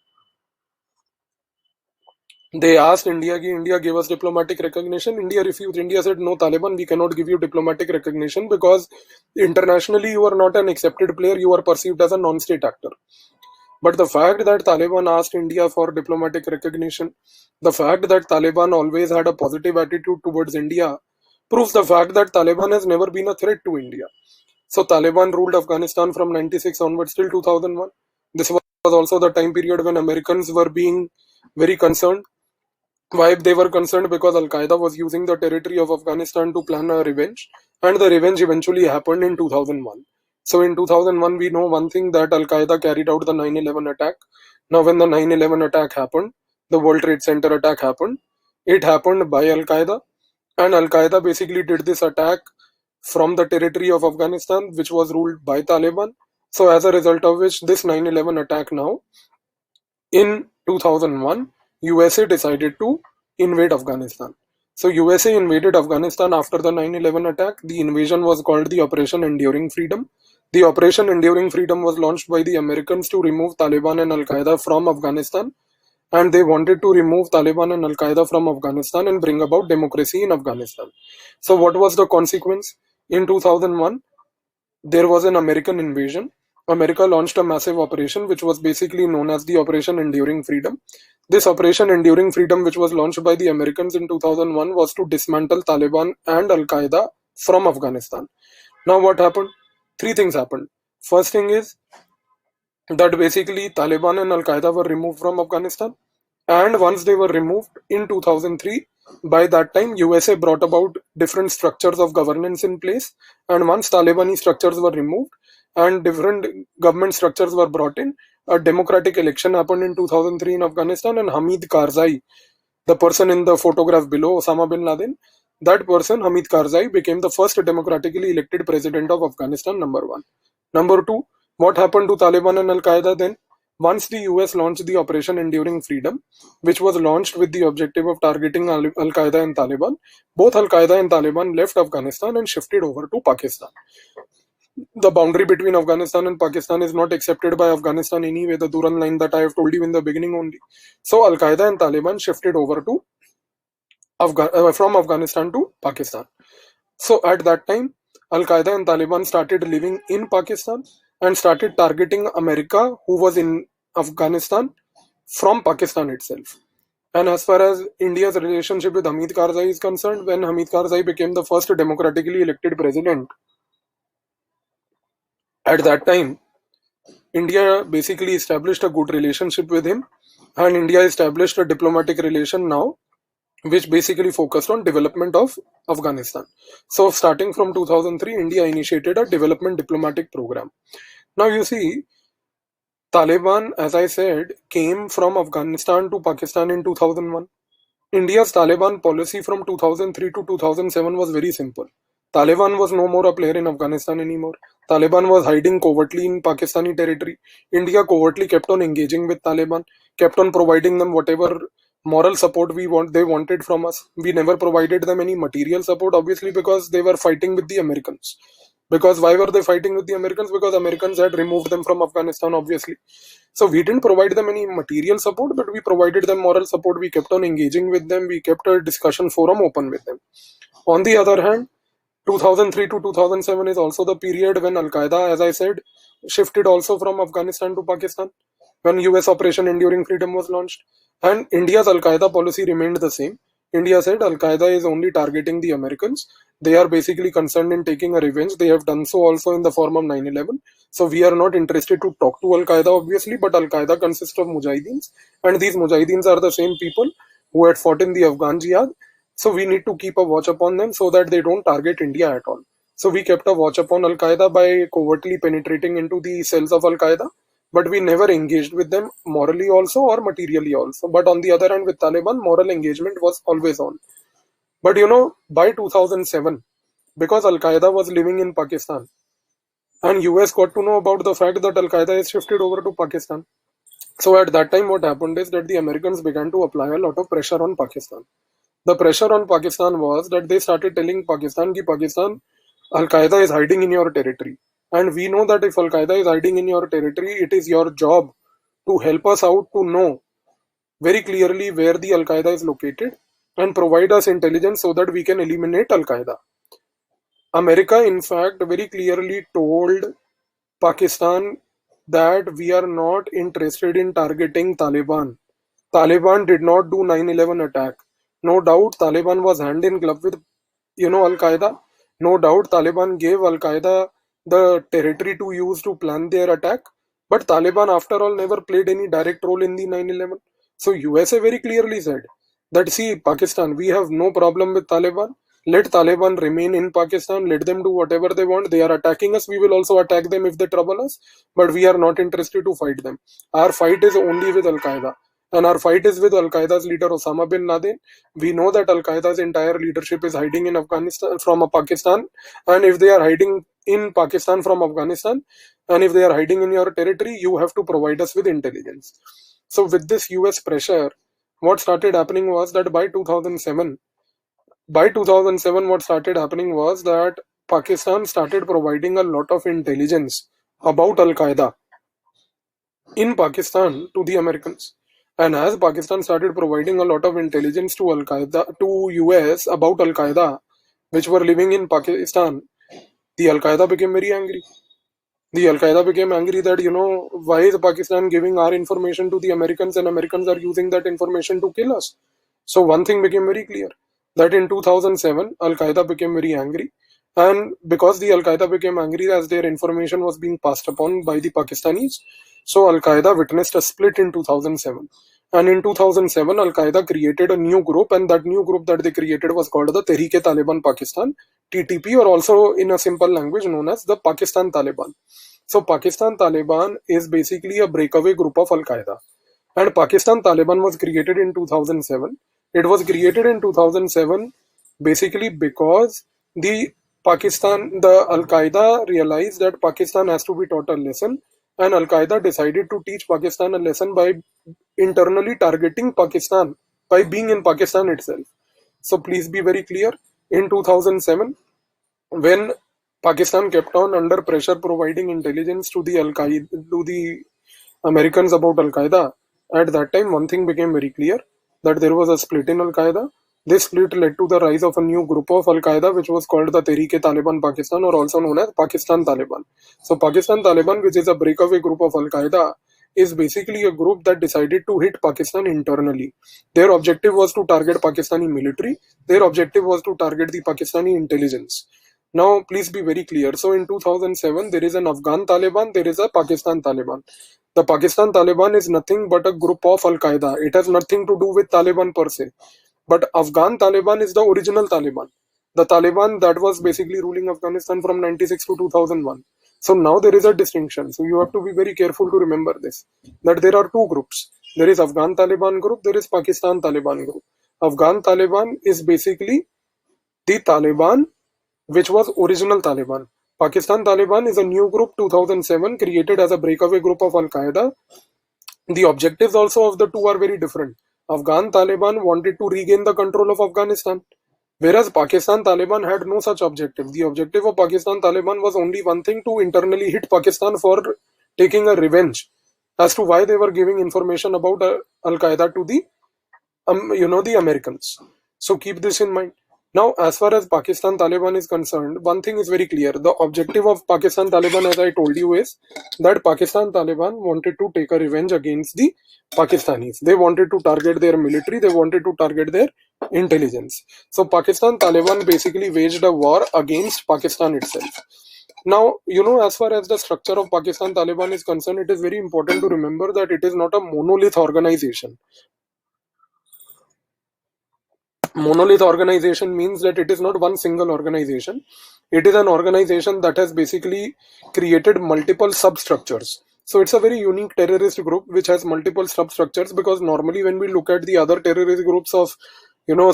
They asked India कि India gave us diplomatic recognition. India refused. India said, no, Taliban, we cannot give you diplomatic recognition because internationally you are not an accepted player. You are perceived as a non-state actor. But the fact that Taliban asked India for diplomatic recognition, the fact that Taliban always had a positive attitude towards India, proves the fact that Taliban has never been a threat to India. So Taliban ruled Afghanistan from 96 onwards till 2001. This was also the time period when Americans were being very concerned. Why they were concerned? Because Al Qaeda was using the territory of Afghanistan to plan a revenge, and the revenge eventually happened in 2001. So in 2001, we know one thing, that Al Qaeda carried out the 9/11 attack. Now, when the 9/11 attack happened, the World Trade Center attack happened. It happened by Al Qaeda, and Al Qaeda basically did this attack from the territory of Afghanistan, which was ruled by Taliban. So as a result of which, this 9/11 attack now, in 2001, USA decided to invade Afghanistan. So USA invaded Afghanistan after the 9/11 attack. The invasion was called the Operation Enduring Freedom. The Operation Enduring Freedom was launched by the Americans to remove Taliban and Al Qaeda from Afghanistan. And they wanted to remove Taliban and Al Qaeda from Afghanistan and bring about democracy in Afghanistan. So what was the consequence? In 2001, there was an American invasion. America launched a massive operation which was basically known as the Operation Enduring Freedom. This Operation Enduring Freedom, which was launched by the Americans in 2001, was to dismantle Taliban and Al Qaeda from Afghanistan. Now what happened? Three things happened. First thing is that basically Taliban and Al Qaeda were removed from Afghanistan. And once they were removed in 2003, by that time USA brought about different structures of governance in place. And once Talibani structures were removed and different government structures were brought in, a democratic election happened in 2003 in Afghanistan, and Hamid Karzai, the person in the photograph below, Osama bin Laden, that person, Hamid Karzai, became the first democratically elected president of Afghanistan, number one. Number two, what happened to Taliban and Al Qaeda then? Once the US launched the Operation Enduring Freedom, which was launched with the objective of targeting Al Qaeda and Taliban, both Al Qaeda and Taliban left Afghanistan and shifted over to Pakistan. The boundary between Afghanistan and Pakistan is not accepted by Afghanistan anyway, the Duran line that I have told you in the beginning only. So Al Qaeda and Taliban shifted over to from Afghanistan to Pakistan. So at that time, Al Qaeda and Taliban started living in Pakistan and started targeting America, who was in Afghanistan, from Pakistan itself. And as far as India's relationship with Hamid Karzai is concerned, when Hamid Karzai became the first democratically elected president, at that time, India basically established a good relationship with him, and India established a diplomatic relation now, which basically focused on development of Afghanistan. So starting from 2003, India initiated a development diplomatic program. Now you see, Taliban, as I said, came from Afghanistan to Pakistan in 2001. India's Taliban policy from 2003 to 2007 was very simple. Taliban was no more a player in Afghanistan anymore. Taliban was hiding covertly in Pakistani territory. India covertly kept on engaging with Taliban, kept on providing them whatever moral support they wanted from us. We never provided them any material support, obviously, because they were fighting with the Americans. Because why were they fighting with the Americans? Because Americans had removed them from Afghanistan, obviously. So we didn't provide them any material support, but we provided them moral support. We kept on engaging with them. We kept a discussion forum open with them. On the other hand, 2003 to 2007 is also the period when Al Qaeda, as I said, shifted also from Afghanistan to Pakistan, when US Operation Enduring Freedom was launched. And India's Al Qaeda policy remained the same. India said Al Qaeda is only targeting the Americans. They are basically concerned in taking a revenge. They have done so also in the form of 9/11. So we are not interested to talk to Al Qaeda, obviously, but Al Qaeda consists of Mujahideens, and these Mujahideens are the same people who had fought in the Afghan Jihad, So we need to keep a watch upon them so that they don't target India at all. So we kept a watch upon Al Qaeda by covertly penetrating into the cells of Al Qaeda, but we never engaged with them morally also or materially also. But on the other hand, with Taliban, moral engagement was always on. But by 2007, because Al Qaeda was living in Pakistan, and US got to know about the fact that Al Qaeda is shifted over to Pakistan. So at that time, what happened is that the Americans began to apply a lot of pressure on Pakistan. The pressure on Pakistan was that they started telling Pakistan ki Pakistan, Al Qaeda is hiding in your territory. And we know that if Al Qaeda is hiding in your territory, it is your job to help us out to know very clearly where the Al Qaeda is located and provide us intelligence so that we can eliminate Al Qaeda. America, in fact, very clearly told Pakistan that we are not interested in targeting Taliban. Taliban did not do 9/11 attack. No doubt Taliban was hand in glove with Al Qaeda. No doubt Taliban gave Al Qaeda the territory to use to plan their attack. But Taliban, after all, never played any direct role in the 9/11. So USA very clearly said that, see, Pakistan, we have no problem with Taliban. Let Taliban remain in Pakistan. Let them do whatever they want. They are attacking us. We will also attack them if they trouble us. But we are not interested to fight them. Our fight is only with Al Qaeda. And our fight is with Al Qaeda's leader Osama bin Laden. We know that Al Qaeda's entire leadership is hiding in Afghanistan from Pakistan. And if they are hiding in Pakistan from Afghanistan, and if they are hiding in your territory, you have to provide us with intelligence. So with this US pressure, what started happening was that by 2007, what started happening was that Pakistan started providing a lot of intelligence about Al Qaeda in Pakistan to the Americans. And as Pakistan started providing a lot of intelligence to Al Qaeda, to US about Al Qaeda, which were living in Pakistan, the Al Qaeda became very angry. The Al Qaeda became angry that, why is Pakistan giving our information to the Americans and Americans are using that information to kill us? So one thing became very clear, that in 2007, Al Qaeda became very angry. And because the Al Qaeda became angry as their information was being passed upon by the Pakistanis, so Al Qaeda witnessed a split in 2007. And in 2007, Al Qaeda created a new group, and that new group that they created was called the Tehreek-e-Taliban Pakistan, TTP, or also in a simple language known as the Pakistan Taliban. So Pakistan Taliban is basically a breakaway group of Al Qaeda. And Pakistan Taliban was created in 2007. It was created in 2007 basically because the Al Qaeda realized that Pakistan has to be taught a lesson, and Al Qaeda decided to teach Pakistan a lesson by internally targeting Pakistan by being in Pakistan itself. So please be very clear, in 2007, when Pakistan kept on under pressure providing intelligence to the Americans about Al Qaeda, at that time one thing became very clear, that there was a split in Al Qaeda. This split led to the rise of a new group of Al Qaeda, which was called the Tehreek-e-Taliban Pakistan, or also known as Pakistan Taliban. So Pakistan Taliban, which is a breakaway group of Al Qaeda, is basically a group that decided to hit Pakistan internally. Their objective was to target Pakistani military. Their objective was to target the Pakistani intelligence. Now, please be very clear. So in 2007, there is an Afghan Taliban, there is a Pakistan Taliban. The Pakistan Taliban is nothing but a group of Al Qaeda. It has nothing to do with Taliban per se. But Afghan Taliban is the original Taliban. The Taliban that was basically ruling Afghanistan from 96 to 2001. So now there is a distinction. So you have to be very careful to remember this, that there are two groups. There is Afghan Taliban group, there is Pakistan Taliban group. Afghan Taliban is basically the Taliban which was original Taliban. Pakistan Taliban is a new group 2007 created as a breakaway group of Al Qaeda. The objectives also of the two are very different. Afghan Taliban wanted to regain the control of Afghanistan, whereas Pakistan Taliban had no such objective. The objective of Pakistan Taliban was only one thing, to internally hit Pakistan for taking a revenge as to why they were giving information about Al Qaeda to the Americans. So keep this in mind. Now, as far as Pakistan Taliban is concerned, one thing is very clear. The objective of Pakistan Taliban, as I told you, is that Pakistan Taliban wanted to take a revenge against the Pakistanis. They wanted to target their military. They wanted to target their intelligence. So Pakistan Taliban basically waged a war against Pakistan itself. Now, as far as the structure of Pakistan Taliban is concerned, it is very important to remember that it is not a monolith organization. Monolith organization means that it is not one single organization. It is an organization that has basically created multiple substructures. So it's a very unique terrorist group which has multiple substructures, because normally when we look at the other terrorist groups of,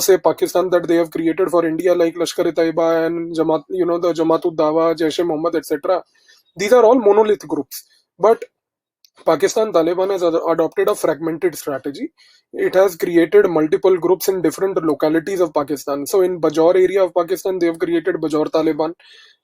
say Pakistan, that they have created for India, like Lashkar-e-Taiba and Jamaat, the Jamaat-ud-Dawa, Jaish-e-Mohammed, etc. These are all monolith groups. But Pakistan Taliban has adopted a fragmented strategy. It has created multiple groups in different localities of Pakistan. So in Bajaur area of Pakistan, they have created Bajaur Taliban.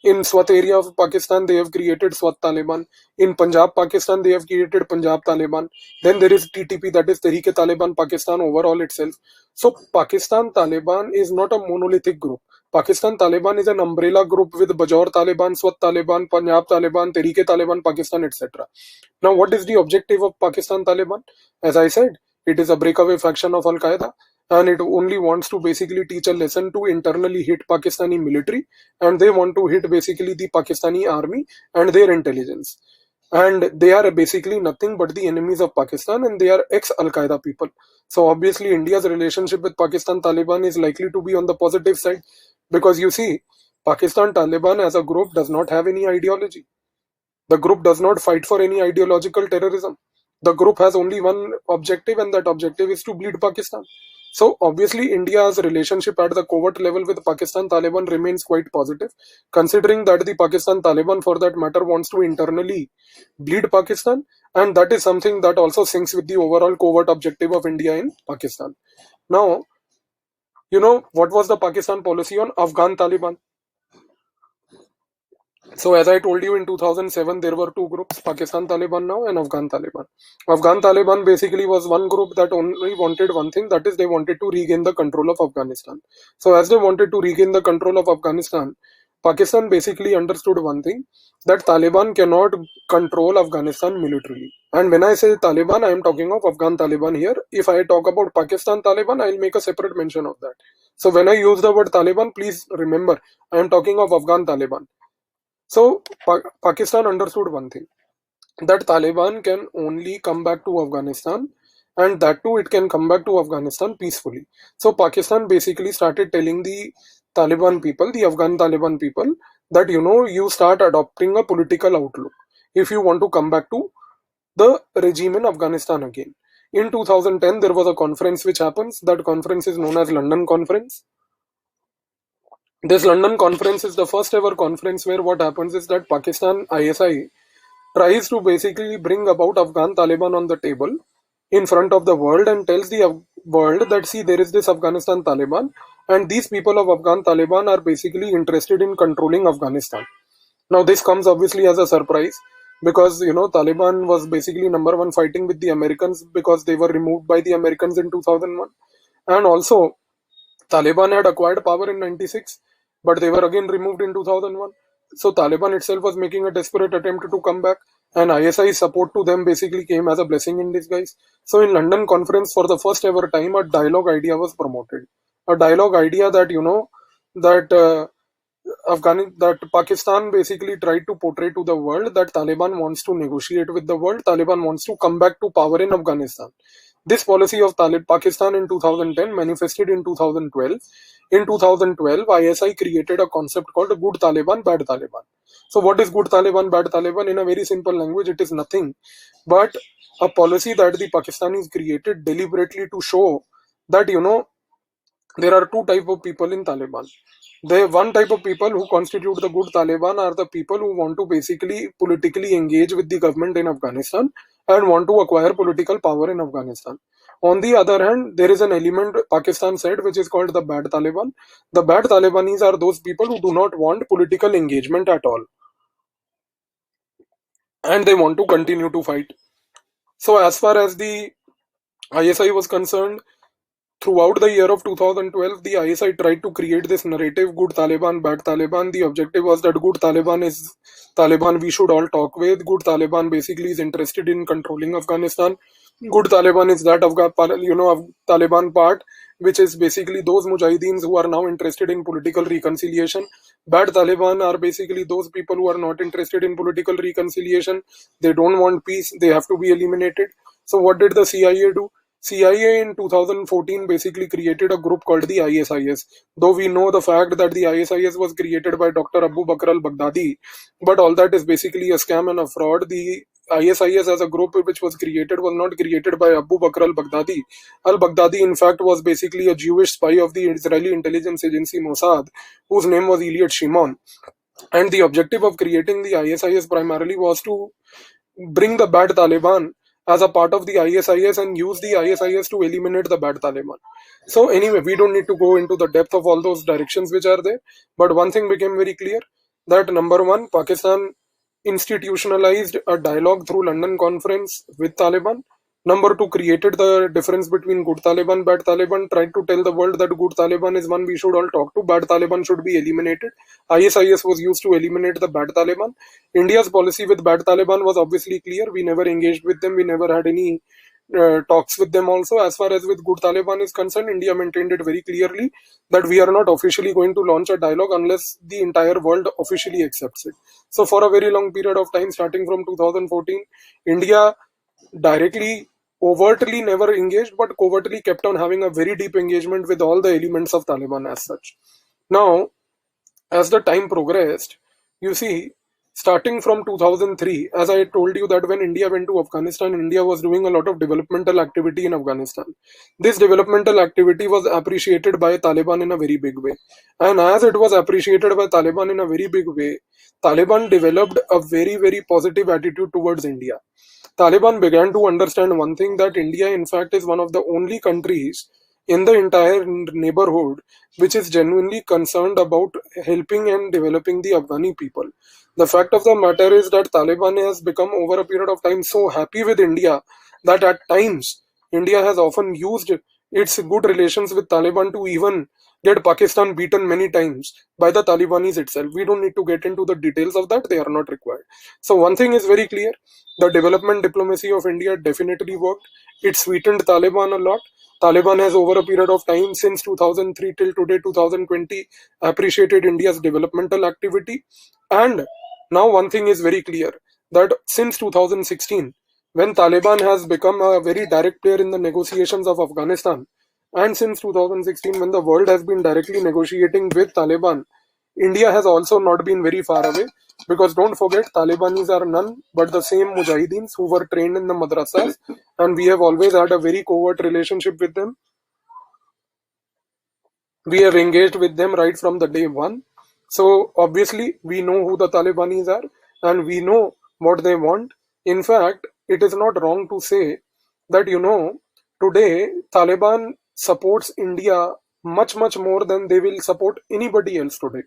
In Swat area of Pakistan, they have created Swat Taliban. In Punjab, Pakistan, they have created Punjab Taliban. Then there is TTP, that is Tehreek-e-Taliban Pakistan overall itself. So Pakistan Taliban is not a monolithic group. Pakistan Taliban is an umbrella group with Bajaur Taliban, Swat Taliban, Punjab Taliban, Tehreek-e-Taliban Pakistan, etc. Now, what is the objective of Pakistan Taliban? As I said, it is a breakaway faction of Al Qaeda, and it only wants to basically teach a lesson to internally hit Pakistani military, and they want to hit basically the Pakistani army and their intelligence. And they are basically nothing but the enemies of Pakistan, and they are ex-Al Qaeda people. So obviously, India's relationship with Pakistan Taliban is likely to be on the positive side, because you see, Pakistan Taliban as a group does not have any ideology. The group does not fight for any ideological terrorism. The group has only one objective, and that objective is to bleed Pakistan. So obviously, India's relationship at the covert level with Pakistan Taliban remains quite positive, considering that the Pakistan Taliban, for that matter, wants to internally bleed Pakistan, and that is something that also syncs with the overall covert objective of India in Pakistan. Now, what was the Pakistan policy on Afghan Taliban? So as I told you, in 2007, there were two groups, Pakistan Taliban now and Afghan Taliban. Afghan Taliban basically was one group that only wanted one thing, that is they wanted to regain the control of Afghanistan. So as they wanted to regain the control of Afghanistan, Pakistan basically understood one thing, that Taliban cannot control Afghanistan militarily. And when I say Taliban, I am talking of Afghan Taliban here. If I talk about Pakistan Taliban, I will make a separate mention of that. So when I use the word Taliban, please remember, I am talking of Afghan Taliban. So Pakistan understood one thing, that Taliban can only come back to Afghanistan, and that too it can come back to Afghanistan peacefully. So Pakistan basically started telling the Taliban people, the Afghan Taliban people, that you start adopting a political outlook if you want to come back to the regime in Afghanistan again. In 2010, there was a conference which happens. That conference is known as London Conference. This London Conference is the first ever conference where what happens is that Pakistan ISI tries to basically bring about Afghan Taliban on the table in front of the world, and tells the world that, see, there is this Afghanistan Taliban, and these people of Afghan Taliban are basically interested in controlling Afghanistan. Now this comes obviously as a surprise, because Taliban was basically number one fighting with the Americans, because they were removed by the Americans in 2001, and also Taliban had acquired power in 96, but they were again removed in 2001. So Taliban itself was making a desperate attempt to come back, and ISI's support to them basically came as a blessing in disguise. So in London Conference, for the first ever time, a dialogue idea was promoted. A dialogue idea that, that that Pakistan basically tried to portray to the world, that Taliban wants to negotiate with the world, Taliban wants to come back to power in Afghanistan. This policy of Pakistan in 2010 manifested in 2012. In 2012, ISI created a concept called Good Taliban, Bad Taliban. So what is Good Taliban, Bad Taliban? In a very simple language, it is nothing but a policy that the Pakistanis created deliberately to show that, there are two types of people in Taliban. The one type of people who constitute the good Taliban are the people who want to basically politically engage with the government in Afghanistan and want to acquire political power in Afghanistan. On the other hand, there is an element, Pakistan said, which is called the bad Taliban. The bad Talibanis are those people who do not want political engagement at all, and they want to continue to fight. So as far as the ISI was concerned, throughout the year of 2012, the ISI tried to create this narrative, good Taliban, bad Taliban. The objective was that good Taliban is Taliban we should all talk with. Good Taliban basically is interested in controlling Afghanistan. Good Taliban is that Taliban part, which is basically those Mujahideens who are now interested in political reconciliation. Bad Taliban are basically those people who are not interested in political reconciliation. They don't want peace. They have to be eliminated. So what did the CIA do? CIA in 2014 basically created a group called the ISIS. Though we know the fact that the ISIS was created by Dr. Abu Bakr al-Baghdadi, but all that is basically a scam and a fraud. The ISIS as a group which was created was not created by Abu Bakr al-Baghdadi. Al-Baghdadi in fact was basically a Jewish spy of the Israeli intelligence agency Mossad, whose name was Elliot Shimon. And the objective of creating the ISIS primarily was to bring the bad Taliban as a part of the ISIS and use the ISIS to eliminate the bad Taliban. So anyway, we don't need to go into the depth of all those directions which are there. But one thing became very clear, that number one, Pakistan institutionalized a dialogue through London conference with Taliban. Number two, created the difference between good Taliban, bad Taliban, tried to tell the world that good Taliban is one we should all talk to, bad Taliban should be eliminated. ISIS was used to eliminate the bad Taliban. India's policy with bad Taliban was obviously clear. We never engaged with them. We never had any talks with them also. As far as with good Taliban is concerned, India maintained it very clearly that we are not officially going to launch a dialogue unless the entire world officially accepts it. So for a very long period of time, starting from 2014, India directly, overtly never engaged, but covertly kept on having a very deep engagement with all the elements of Taliban as such. Now, as the time progressed, you see, starting from 2003, as I told you that when India went to Afghanistan, India was doing a lot of developmental activity in Afghanistan. This developmental activity was appreciated by Taliban in a very big way. And as it was appreciated by Taliban in a very big way, Taliban developed a very, very positive attitude towards India. Taliban began to understand one thing, that India, in fact, is one of the only countries in the entire neighborhood which is genuinely concerned about helping and developing the Afghani people. The fact of the matter is that Taliban has become, over a period of time, so happy with India that at times India has often used its good relations with Taliban to even get Pakistan beaten many times by the Talibanis itself. We don't need to get into the details of that, they are not required. So, one thing is very clear, the development diplomacy of India definitely worked. It sweetened Taliban a lot. Taliban has, over a period of time since 2003 till today, 2020, appreciated India's developmental activity. And now, one thing is very clear, that since 2016, when Taliban has become a very direct player in the negotiations of Afghanistan, and since 2016, when the world has been directly negotiating with Taliban, India has also not been very far away, because don't forget, Talibanis are none but the same Mujahideens who were trained in the madrasas, and we have always had a very covert relationship with them. We have engaged with them right from the day one. So obviously, we know who the Talibanis are, and we know what they want. In fact, it is not wrong to say that, today Taliban supports India much, much more than they will support anybody else today.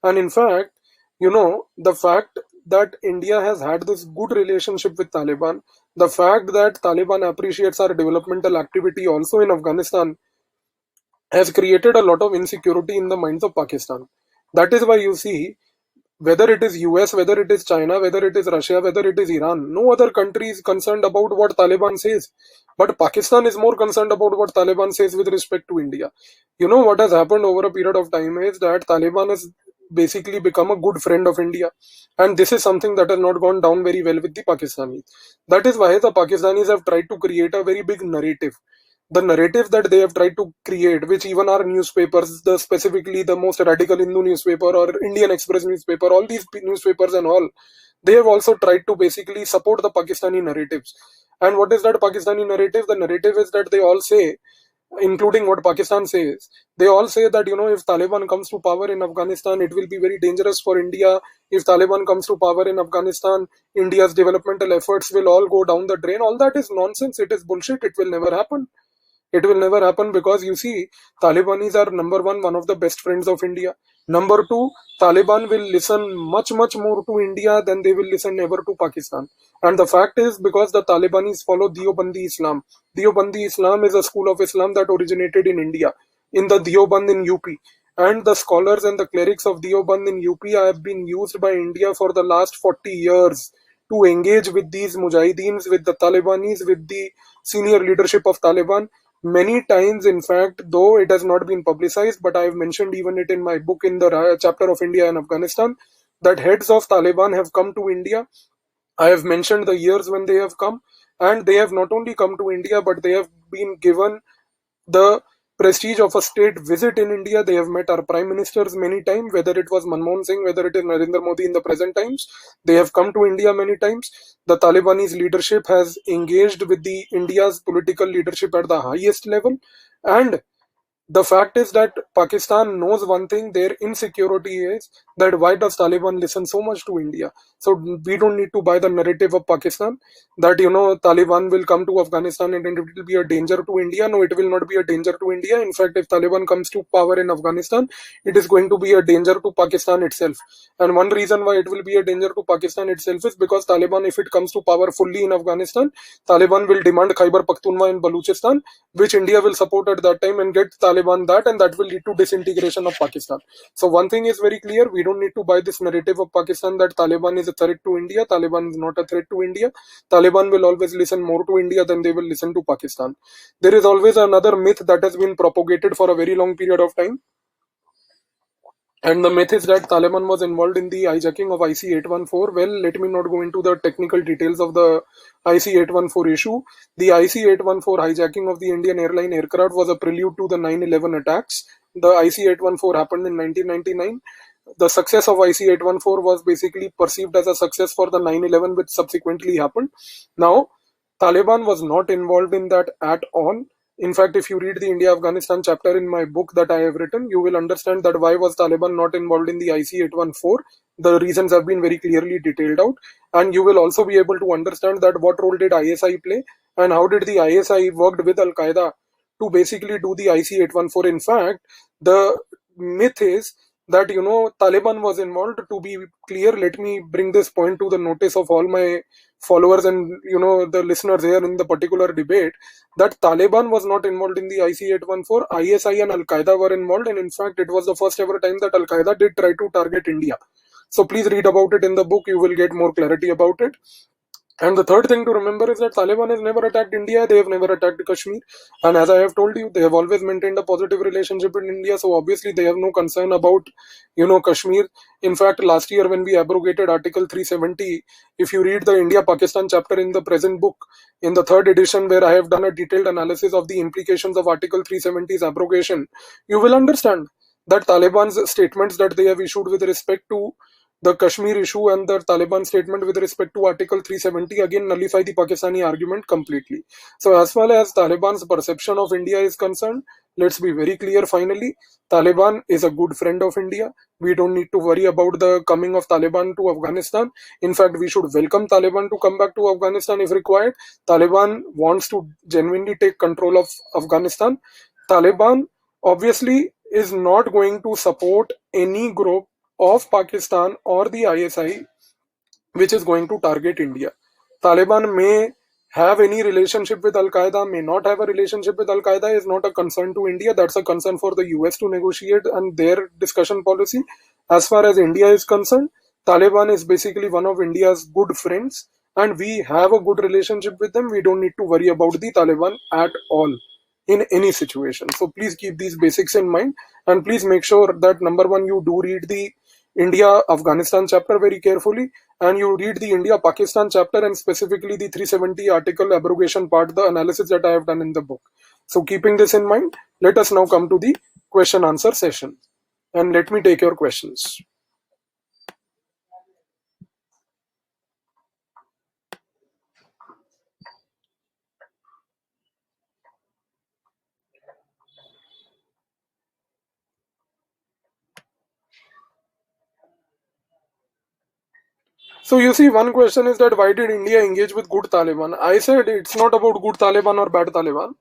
And in fact, the fact that India has had this good relationship with Taliban, the fact that Taliban appreciates our developmental activity also in Afghanistan, has created a lot of insecurity in the minds of Pakistan. That is why you see, whether it is US, whether it is China, whether it is Russia, whether it is Iran, no other country is concerned about what Taliban says. But Pakistan is more concerned about what Taliban says with respect to India. What has happened over a period of time is that Taliban has basically become a good friend of India. And this is something that has not gone down very well with the Pakistanis. That is why the Pakistanis have tried to create a very big narrative. The narrative that they have tried to create, which even our newspapers, specifically the most radical Hindu newspaper or Indian Express newspaper, all these newspapers and all, they have also tried to basically support the Pakistani narratives. And what is that Pakistani narrative? The narrative is that they all say, including what Pakistan says, they all say that, if Taliban comes to power in Afghanistan, it will be very dangerous for India. If Taliban comes to power in Afghanistan, India's developmental efforts will all go down the drain. All that is nonsense. It is bullshit. It will never happen. It will never happen, because you see, Talibanis are number one of the best friends of India. Number two, Taliban will listen much, much more to India than they will listen ever to Pakistan. And the fact is, because the Talibanis follow Deobandi Islam. Deobandi Islam is a school of Islam that originated in India, in the Deoband in UP. And the scholars and the clerics of Deoband in UP have been used by India for the last 40 years to engage with these Mujahideens, with the Talibanis, with the senior leadership of Taliban. Many times, in fact, though it has not been publicized, but I have mentioned even it in my book in the chapter of India and Afghanistan, that heads of Taliban have come to India. I have mentioned the years when they have come, and they have not only come to India, but they have been given the prestige of a state visit in India. They have met our prime ministers many times, whether it was Manmohan Singh, whether it is Narendra Modi in the present times. They have come to India many times. The Talibanese leadership has engaged with the India's political leadership at the highest level. And the fact is that Pakistan knows one thing, their insecurity is that why does Taliban listen so much to India? So we don't need to buy the narrative of Pakistan that, Taliban will come to Afghanistan and it will be a danger to India. No, it will not be a danger to India. In fact, if Taliban comes to power in Afghanistan, it is going to be a danger to Pakistan itself. And one reason why it will be a danger to Pakistan itself is because Taliban, if it comes to power fully in Afghanistan, Taliban will demand Khyber Pakhtunkhwa in Balochistan, which India will support at that time and get Taliban that, and that will lead to disintegration of Pakistan. So one thing is very clear, we don't need to buy this narrative of Pakistan that Taliban is a threat to India. Taliban is not a threat to India. Taliban will always listen more to India than they will listen to Pakistan. There is always another myth that has been propagated for a very long period of time. And the myth is that Taliban was involved in the hijacking of IC-814. Well, let me not go into the technical details of the IC-814 issue. The IC-814 hijacking of the Indian airline aircraft was a prelude to the 9/11 attacks. The IC-814 happened in 1999. The success of IC-814 was basically perceived as a success for the 9/11, which subsequently happened. Now, Taliban was not involved in that at all. In fact, if you read the India-Afghanistan chapter in my book that I have written, you will understand that why was Taliban not involved in the IC-814. The reasons have been very clearly detailed out. And you will also be able to understand that what role did ISI play and how did the ISI worked with Al-Qaeda to basically do the IC-814. In fact, the myth is that, Taliban was involved. To be clear, let me bring this point to the notice of all my followers and, the listeners here in the particular debate, that Taliban was not involved in the IC-814. ISI and Al-Qaeda were involved, and in fact, it was the first ever time that Al-Qaeda did try to target India. So please read about it in the book. You will get more clarity about it. And the third thing to remember is that Taliban has never attacked India. They have never attacked Kashmir. And as I have told you, they have always maintained a positive relationship with India. So obviously they have no concern about, Kashmir. In fact, last year when we abrogated Article 370, if you read the India-Pakistan chapter in the present book, in the third edition where I have done a detailed analysis of the implications of Article 370's abrogation, you will understand that Taliban's statements that they have issued with respect to the Kashmir issue and the Taliban statement with respect to Article 370 again nullify the Pakistani argument completely. So as far as Taliban's perception of India is concerned, let's be very clear finally, Taliban is a good friend of India. We don't need to worry about the coming of Taliban to Afghanistan. In fact, we should welcome Taliban to come back to Afghanistan if required. Taliban wants to genuinely take control of Afghanistan. Taliban obviously is not going to support any group of Pakistan or the ISI which is going to target India. Taliban may have any relationship with Al-Qaeda, may not have a relationship with Al-Qaeda is not a concern to India. That's a concern for the US to negotiate and their discussion policy. As far as India is concerned, Taliban is basically one of India's good friends and we have a good relationship with them. We don't need to worry about the Taliban at all in any situation. So please keep these basics in mind and please make sure that number one, you do read the India-Afghanistan chapter very carefully and you read the India-Pakistan chapter and specifically the 370 article abrogation part, the analysis that I have done in the book. So keeping this in mind, let us now come to the question answer session and let me take your questions. So you see, one question is that why did India engage with good Taliban? I said it's not about good Taliban or bad Taliban.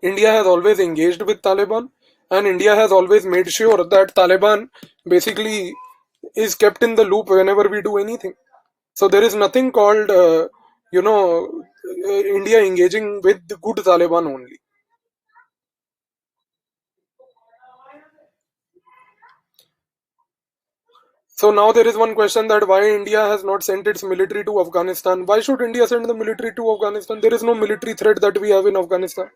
India has always engaged with Taliban and India has always made sure that Taliban basically is kept in the loop whenever we do anything. So there is nothing called, India engaging with the good Taliban only. So now there is one question that why India has not sent its military to Afghanistan. Why should India send the military to Afghanistan? There is no military threat that we have in Afghanistan.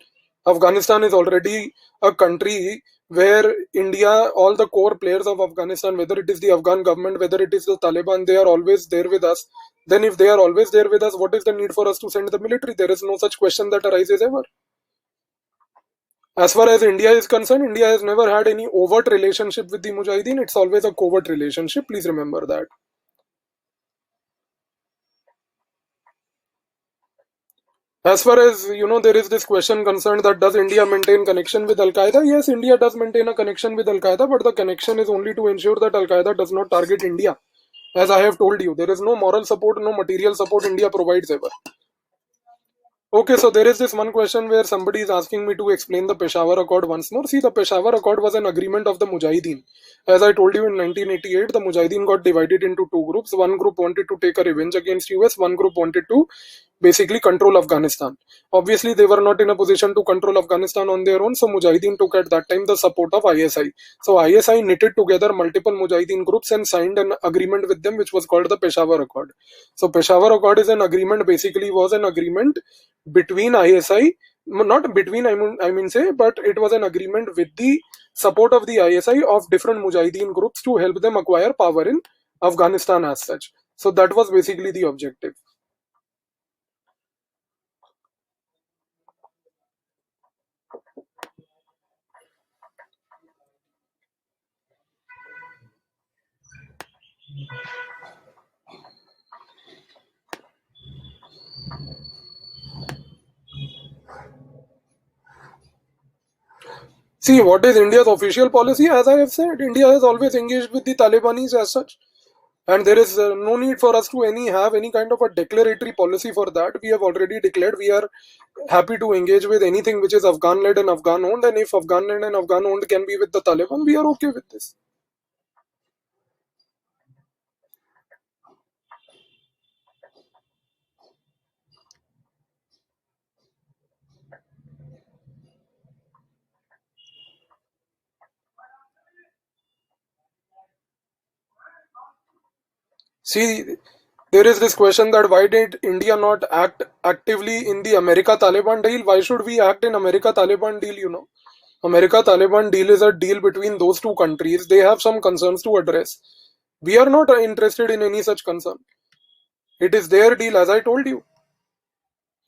Afghanistan is already a country where India, all the core players of Afghanistan, whether it is the Afghan government, whether it is the Taliban, they are always there with us. Then if they are always there with us, what is the need for us to send the military? There is no such question that arises ever. As far as India is concerned, India has never had any overt relationship with the Mujahideen. It's always a covert relationship. Please remember that. As far as there is this question concerned that does India maintain connection with Al Qaeda? Yes, India does maintain a connection with Al Qaeda, but the connection is only to ensure that Al Qaeda does not target India. As I have told you, there is no moral support, no material support India provides ever. Okay, so there is this one question where somebody is asking me to explain the Peshawar Accord once more. See, the Peshawar Accord was an agreement of the Mujahideen. As I told you, in 1988, the Mujahideen got divided into two groups. One group wanted to take a revenge against US, one group wanted to basically control Afghanistan. Obviously, they were not in a position to control Afghanistan on their own, so Mujahideen took at that time the support of ISI. So ISI knitted together multiple Mujahideen groups and signed an agreement with them, which was called the Peshawar Accord. So Peshawar Accord is an agreement, basically was an agreement between ISI, not between, but it was an agreement with the support of the ISI of different Mujahideen groups to help them acquire power in Afghanistan as such. So that was basically the objective. See, what is India's official policy? As I have said, India has always engaged with the Talibanis as such. And there is no need for us to have any kind of a declaratory policy for that. We have already declared we are happy to engage with anything which is Afghan-led and Afghan-owned. And if Afghan-led and Afghan-owned can be with the Taliban, we are okay with this. See, there is this question that why did India not act actively in the America-Taliban deal? Why should we act in America-Taliban deal, America-Taliban deal is a deal between those two countries. They have some concerns to address. We are not interested in any such concern. It is their deal, as I told you.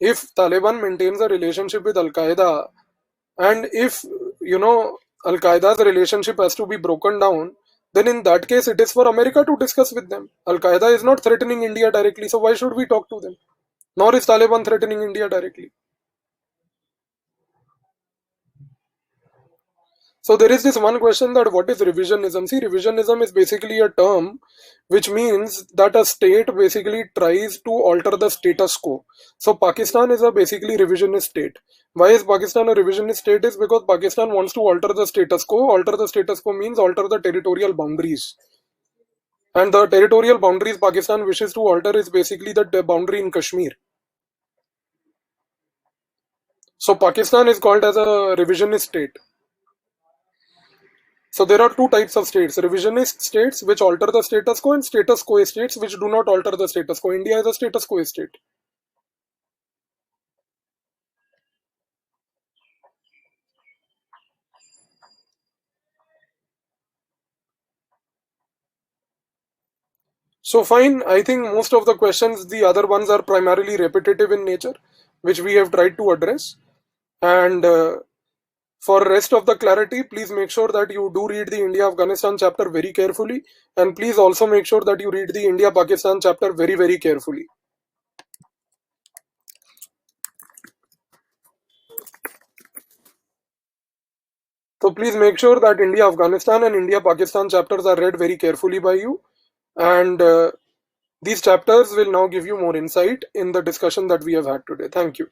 If Taliban maintains a relationship with Al-Qaeda, and if, Al-Qaeda's relationship has to be broken down, then in that case, it is for America to discuss with them. Al-Qaeda is not threatening India directly, so why should we talk to them? Nor is Taliban threatening India directly. So there is this one question that what is revisionism? See, revisionism is basically a term which means that a state basically tries to alter the status quo. So Pakistan is a basically revisionist state. Why is Pakistan a revisionist state? Is because Pakistan wants to alter the status quo. Alter the status quo means alter the territorial boundaries. And the territorial boundaries Pakistan wishes to alter is basically the boundary in Kashmir. So Pakistan is called as a revisionist state. So there are two types of states: revisionist states which alter the status quo and status quo states which do not alter the status quo. India is a status quo state. So fine, I think most of the questions, the other ones are primarily repetitive in nature, which we have tried to address. And for rest of the clarity, please make sure that you do read the India-Afghanistan chapter very carefully. And please also make sure that you read the India-Pakistan chapter very, very carefully. So please make sure that India-Afghanistan and India-Pakistan chapters are read very carefully by you. And these chapters will now give you more insight in the discussion that we have had today. Thank you.